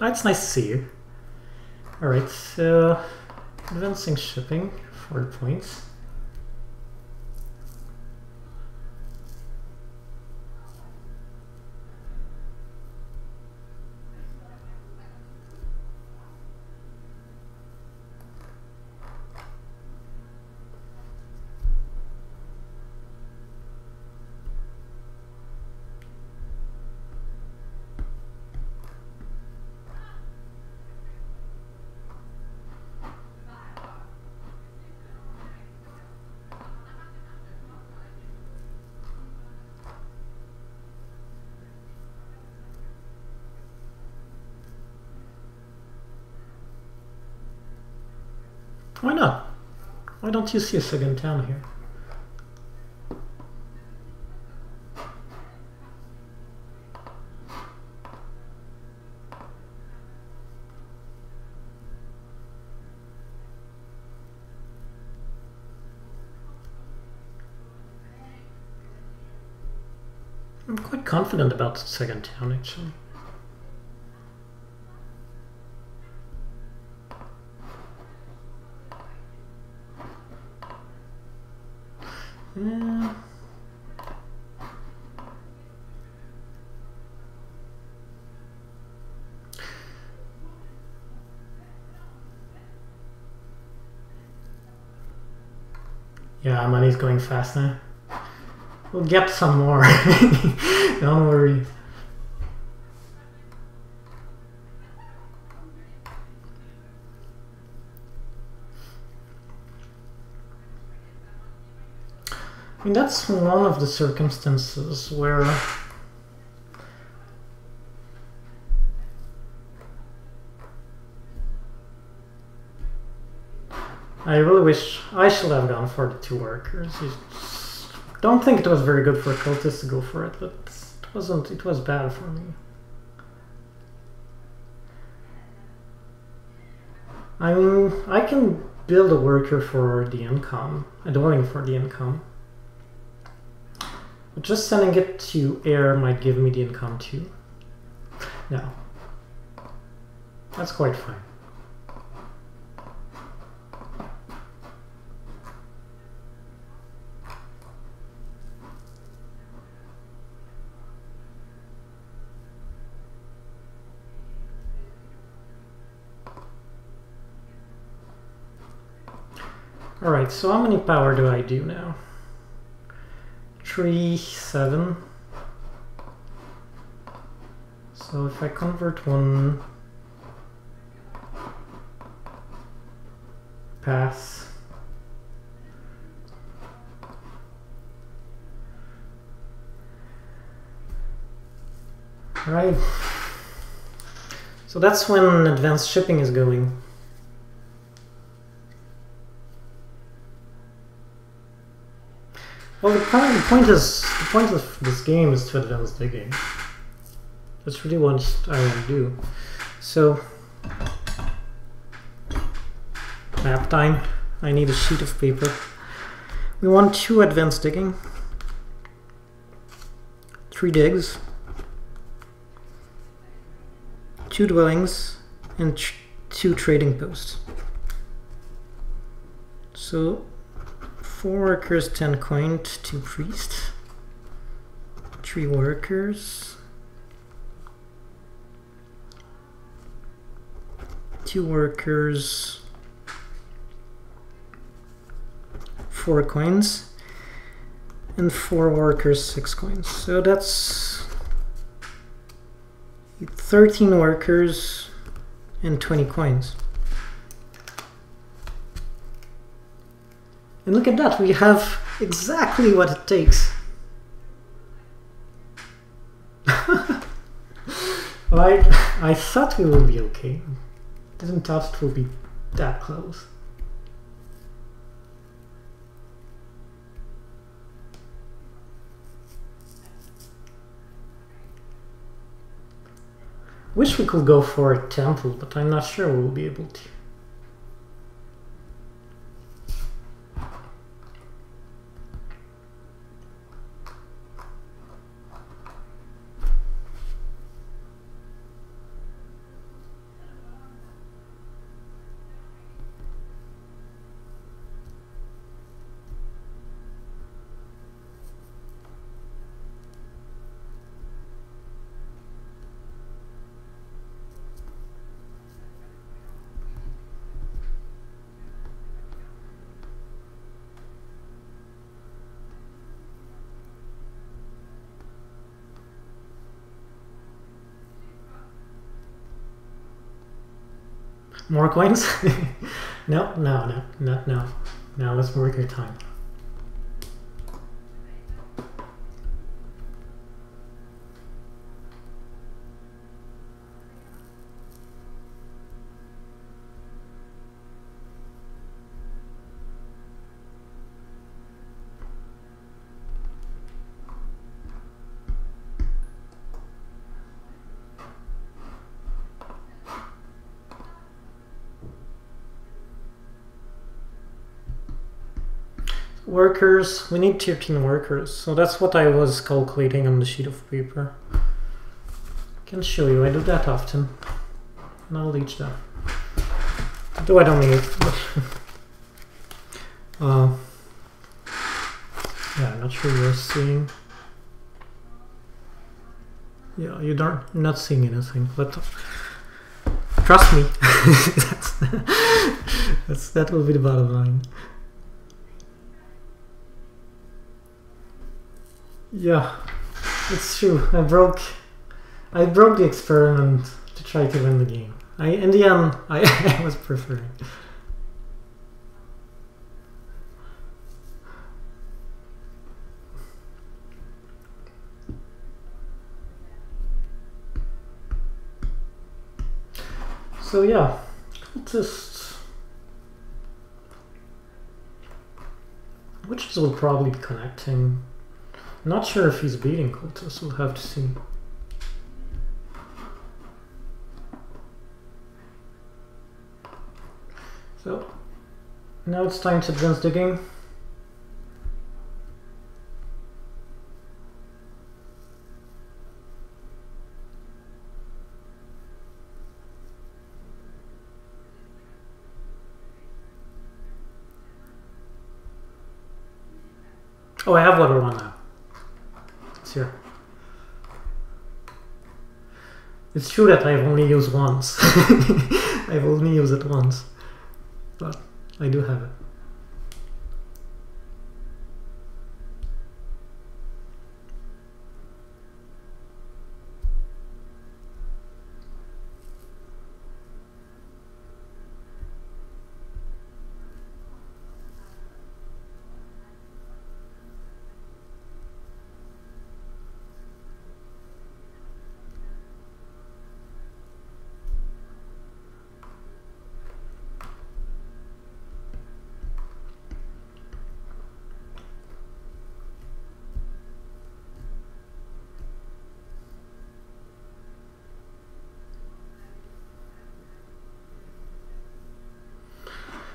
It's nice to see you. Alright, so advancing shipping, 4 points. Why not? Why don't you see a second town here? I'm quite confident about the second town, actually. Yeah. Yeah, money's going fast now. We'll get some more. Don't worry. I mean, that's one of the circumstances where I really wish I should have gone for the 2 workers. Don't think it was very good for a cultist to go for it, but it wasn't. It was bad for me. I mean, I can build a worker for the income, a dwelling for the income. But just sending it to air might give me the income too. No. That's quite fine. Alright, so how many power do I do now? 3, 7. So if I convert one pass, right? So that's when advanced shipping is going. Well, the point of this game is to advance digging. That's really what I want to do. So, map time. I need a sheet of paper. We want 2 advanced digging, 3 digs, 2 dwellings, and 2 trading posts. So 4 workers, 10 coin, 2 priests, 3 workers, 2 workers, 4 coins, and 4 workers, 6 coins. So that's 13 workers and 20 coins. And look at that, we have exactly what it takes. Right? I thought we would be okay. Didn't thought it would be that close. Wish we could go for a temple, but I'm not sure we'll be able to. More coins? No, not now. Now let's work your time. Workers, we need 13 workers, so that's what I was calculating on the sheet of paper. I can show you, I do that often. And I'll leech that. Though I don't need it. Yeah, I'm not sure you're seeing. Yeah, you're not seeing anything, but trust me, that will be the bottom line. Yeah, it's true. I broke the experiment to try to win the game. In the end, I was preferring. So yeah, cultists. Witches will probably be connecting. Not sure if he's beating cultists, we'll have to see. So, now it's time to advance digging. Oh, I have water one now. It's here. It's true that I've only used once. I've only used it once. But I do have it.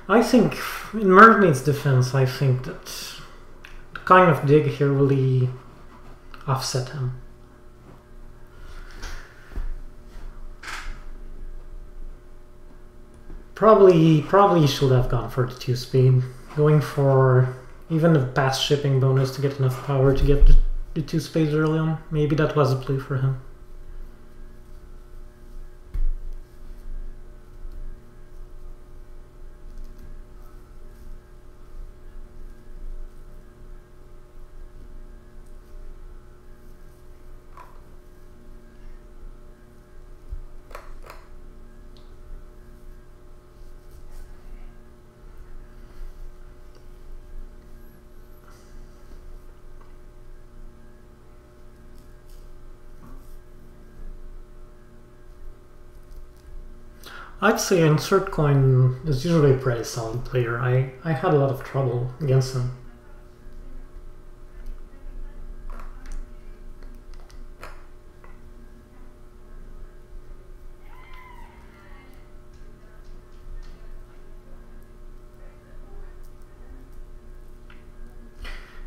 I think, in Mermaid's defense, I think that the kind of dig here really offset him. Probably he should have gone for the 2-speed. Going for even a past shipping bonus to get enough power to get the 2 speeds early on. Maybe that was a play for him. I'd say Insert Coin is usually a pretty solid player. I had a lot of trouble against him.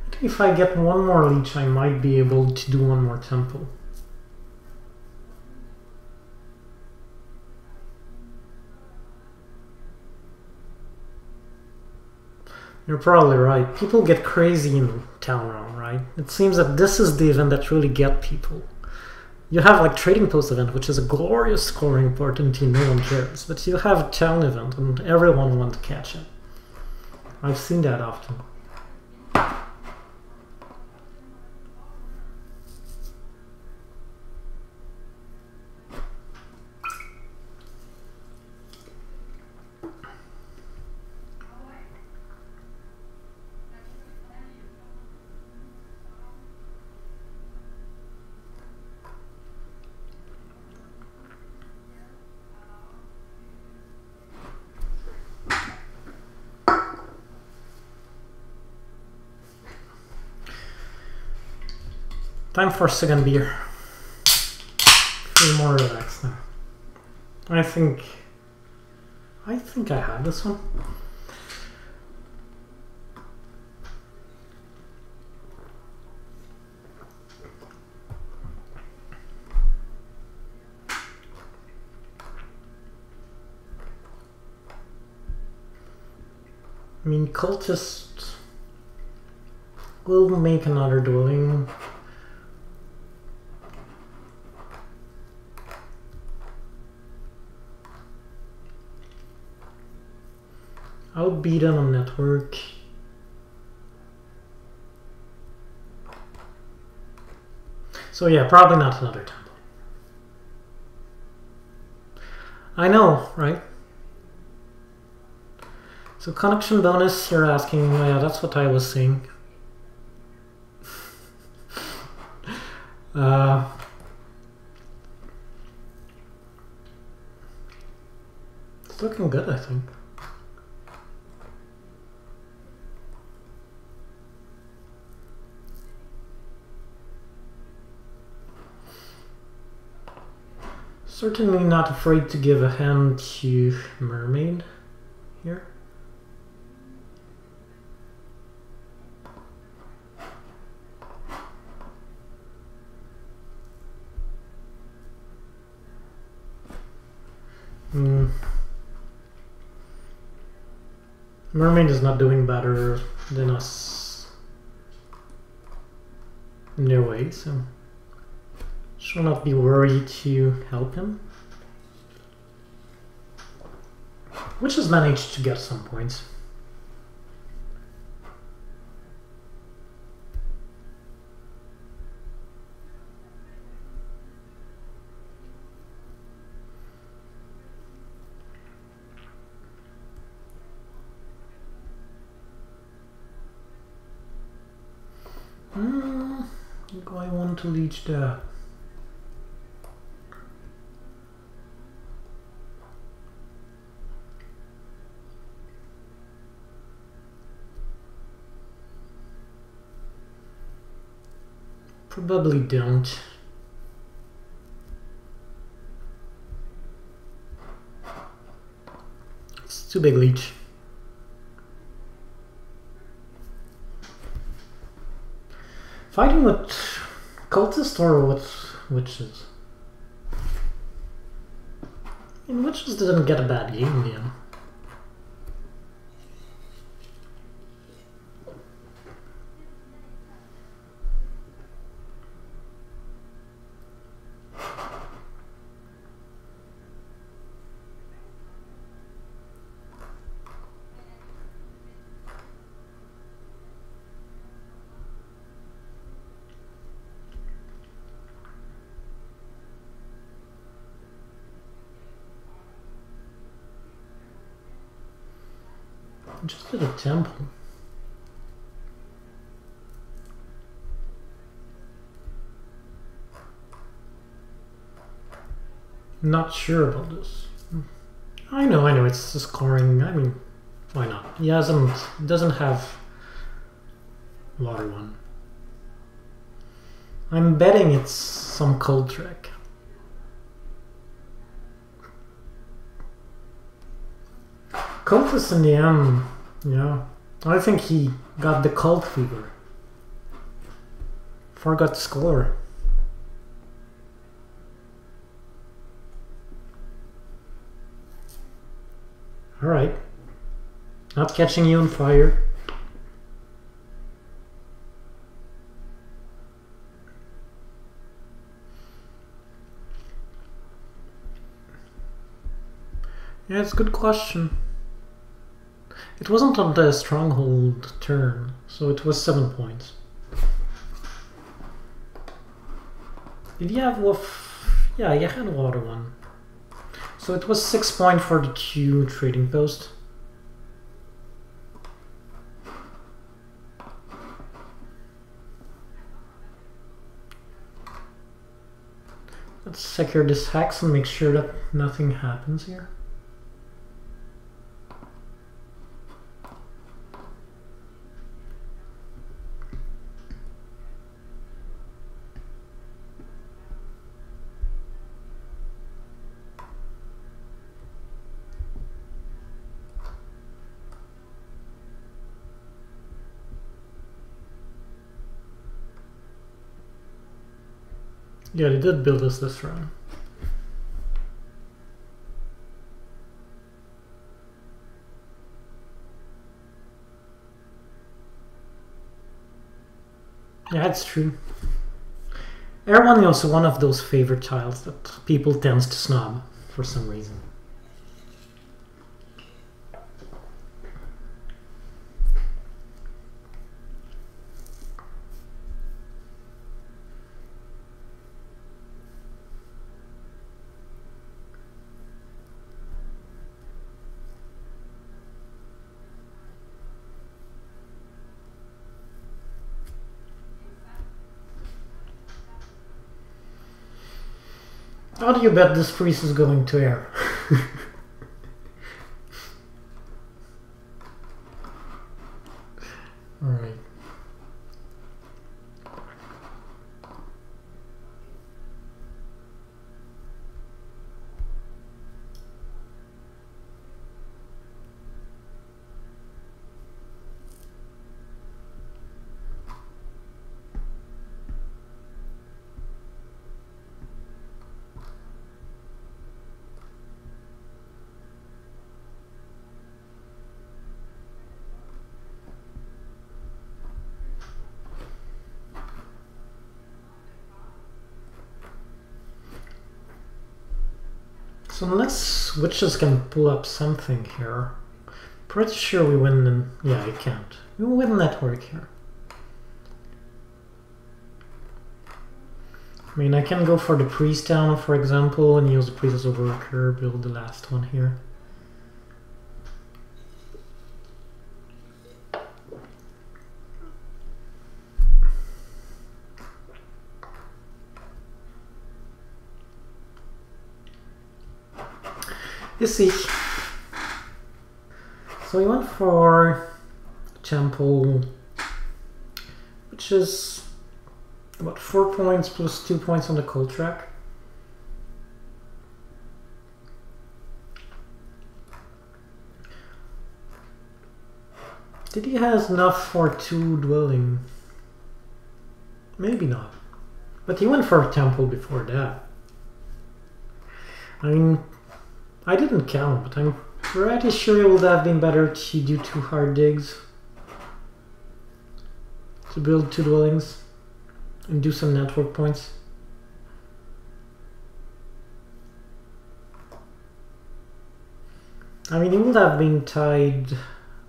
I think if I get one more leech, I might be able to do one more temple. You're probably right. People get crazy in Town Realm, right? It seems that this is the event that really get people. You have like Trading Post event, which is a glorious scoring opportunity, no one cares. But you have a town event and everyone wants to catch it. I've seen that often. Time for a second beer. Feel more relaxed now. I think I have this one. I mean, cultists will make another dwelling. I'll beat them on network. So yeah, probably not another temple. I know, right? So connection bonus, you're asking, yeah, that's what I was saying. It's looking good, I think. Certainly not afraid to give a hand to Mermaid here. Mermaid is not doing better than us in their way, so should not be worried to help him. Which has managed to get some points. Do I want to leech that? Probably don't. It's too big leech. Fighting with cultists or with witches? I mean, witches didn't get a bad game in the end. Just did a temple. Not sure about this. I know, it's the scoring. I mean, why not? He doesn't have water one. I'm betting it's some cold trick. Cultist in the end, yeah. I think he got the cult fever. Forgot to score. Alright. Not catching you on fire. Yeah, it's a good question. It wasn't on the stronghold turn, so it was 7 points. Did you have wolf? Yeah, you had water one. So it was 6 points for the Q trading post. Let's secure this hex and make sure that nothing happens here. Yeah, they did build us this run. Yeah, it's true. earth1 is also one of those favorite tiles that people tends to snob for some reason. How do you bet this priest is going to air? Alright. So unless witches can pull up something here, pretty sure we win. Yeah, you can't. We will win network here. I mean, I can go for the priest down, for example, and use the priest as a worker, build the last one here. You see. So we went for temple, which is about 4 points plus 2 points on the cold track. Did he has enough for 2 dwelling? Maybe not. But he went for a temple before that. I mean, I didn't count, but I'm pretty sure it would have been better to do 2 hard digs to build 2 dwellings and do some network points. I mean, it would have been tied.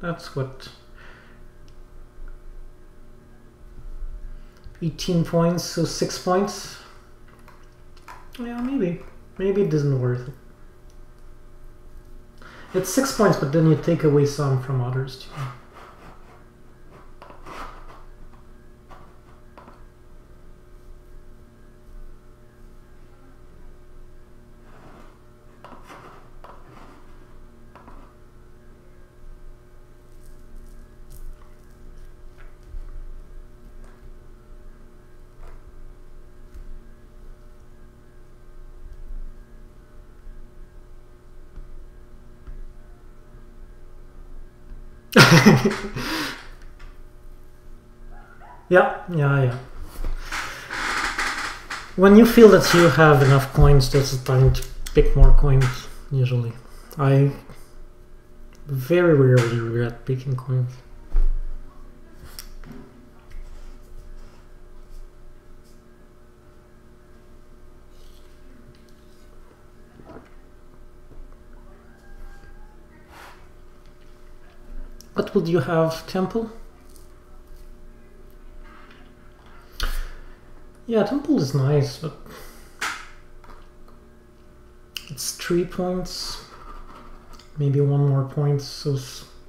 That's what, 18 points, so 6 points. Yeah, maybe it isn't worth it. It's 6 points, but then you take away some from others too. Yeah. When you feel that you have enough coins, that's the time to pick more coins, usually. I very rarely regret picking coins. What would you have, temple? Yeah, temple is nice, but it's 3 points, maybe 1 more point, so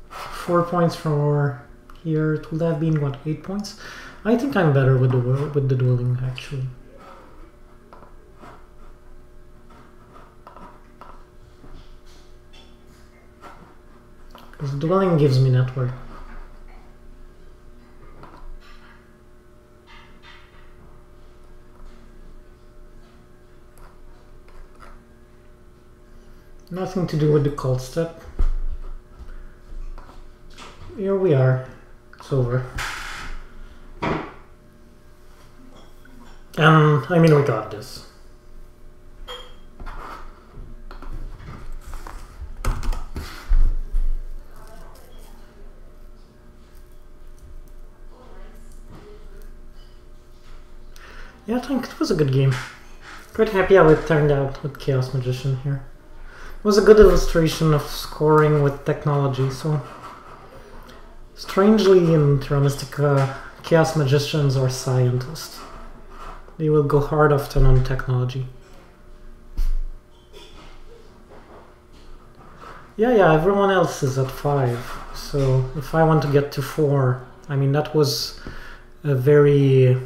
4 points from over here. It would have been what, 8 points? I think I'm better with the dwelling actually. Because dwelling gives me network. Nothing to do with the cult step. Here we are. It's over. I mean, we got this. Yeah, I think it was a good game. Quite happy how it turned out with Chaos Magician here. It was a good illustration of scoring with technology, so strangely in Terra Mystica, Chaos Magicians are scientists. They will go hard often on technology. Yeah, everyone else is at 5, so if I want to get to 4, I mean that was a very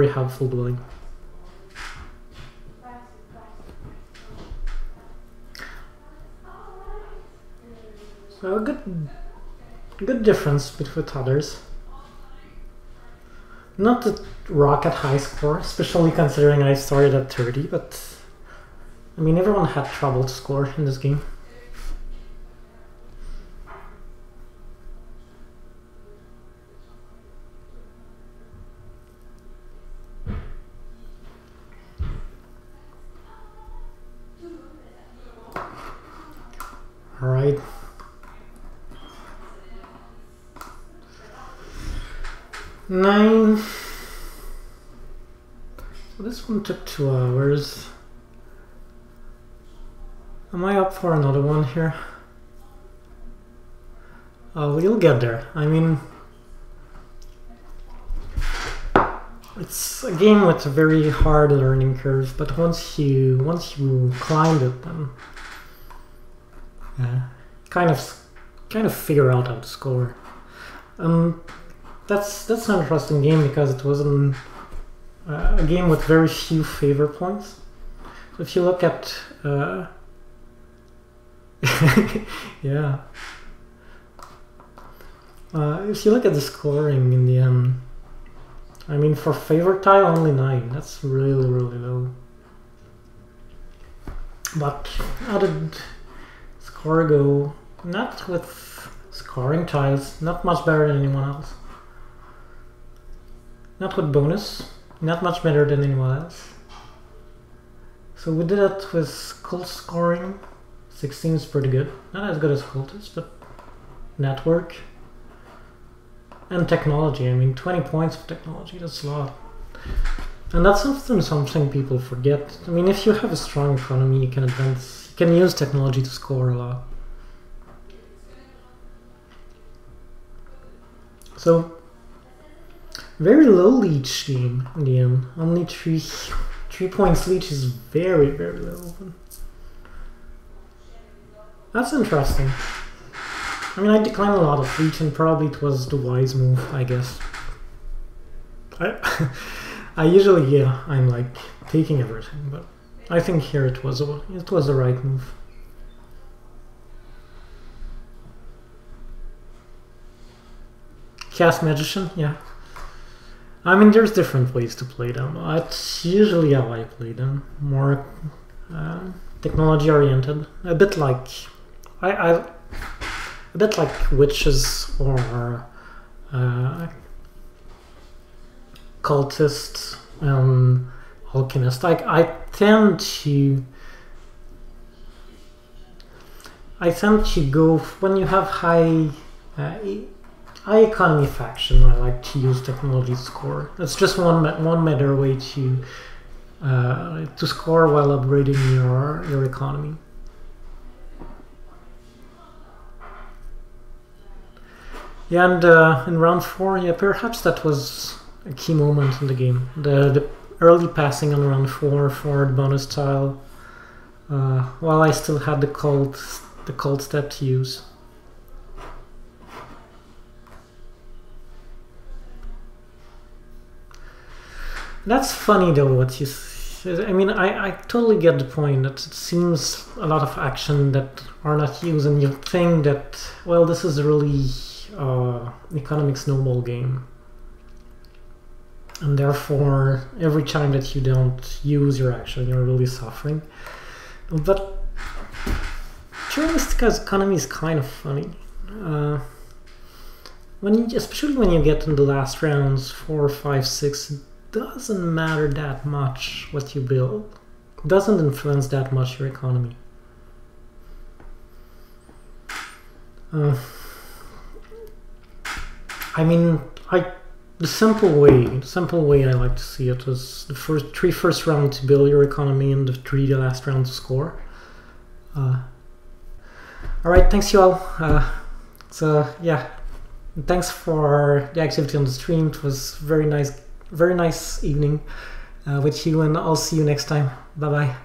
helpful dwelling. So a good difference between others. Not a rocket high score, especially considering I started at 30, but I mean everyone had trouble to score in this game. All right. Nine. So this one took 2 hours. Am I up for another one here? We'll get there. I mean, it's a game with a very hard learning curve, but once you climb it, then kind of figure out how to score. That's an interesting game because it was a game with very few favor points. So if you look at yeah, if you look at the scoring in the end, I mean for favor tile only 9. That's really low. But how did score go? Not with scoring tiles, not much better than anyone else. Not with bonus, not much better than anyone else. So we did it with cult scoring. 16 is pretty good. Not as good as cultist, but network. And technology. I mean, 20 points of technology, that's a lot. And that's often something people forget. I mean, if you have a strong economy, you can advance. You can use technology to score a lot. So, very low leech game in the end. Only 3 points leech is very low. That's interesting. I mean, I declined a lot of leech and probably it was the wise move, I guess. I usually, yeah, I'm like taking everything, but I think here it was the right move. Cast Magician, yeah. I mean, there's different ways to play them. That's usually how I play them. More technology-oriented. A bit like... a bit like witches or cultists, alchemists. I tend to go when you have high economy faction. I like to use technology to score. It's just one better way to score while upgrading your economy. Yeah, and in round 4, yeah, perhaps that was a key moment in the game. The early passing on round 4 for the bonus tile, while I still had the cult step to use. That's funny though, what you... I mean, I totally get the point that it seems a lot of action that are not used, and you think that, well, this is really economic snowball game. And therefore, every time that you don't use your action, you're really suffering. But Terra Mystica's economy is kind of funny. Especially when you get in the last rounds, 4, 5, 6, it doesn't matter that much what you build. It doesn't influence that much your economy. I mean, the simple way I like to see it is the first round to build your economy and the last round to score. Alright, thanks you all. So yeah, thanks for the activity on the stream. It was very nice evening with you, and I'll see you next time. Bye bye.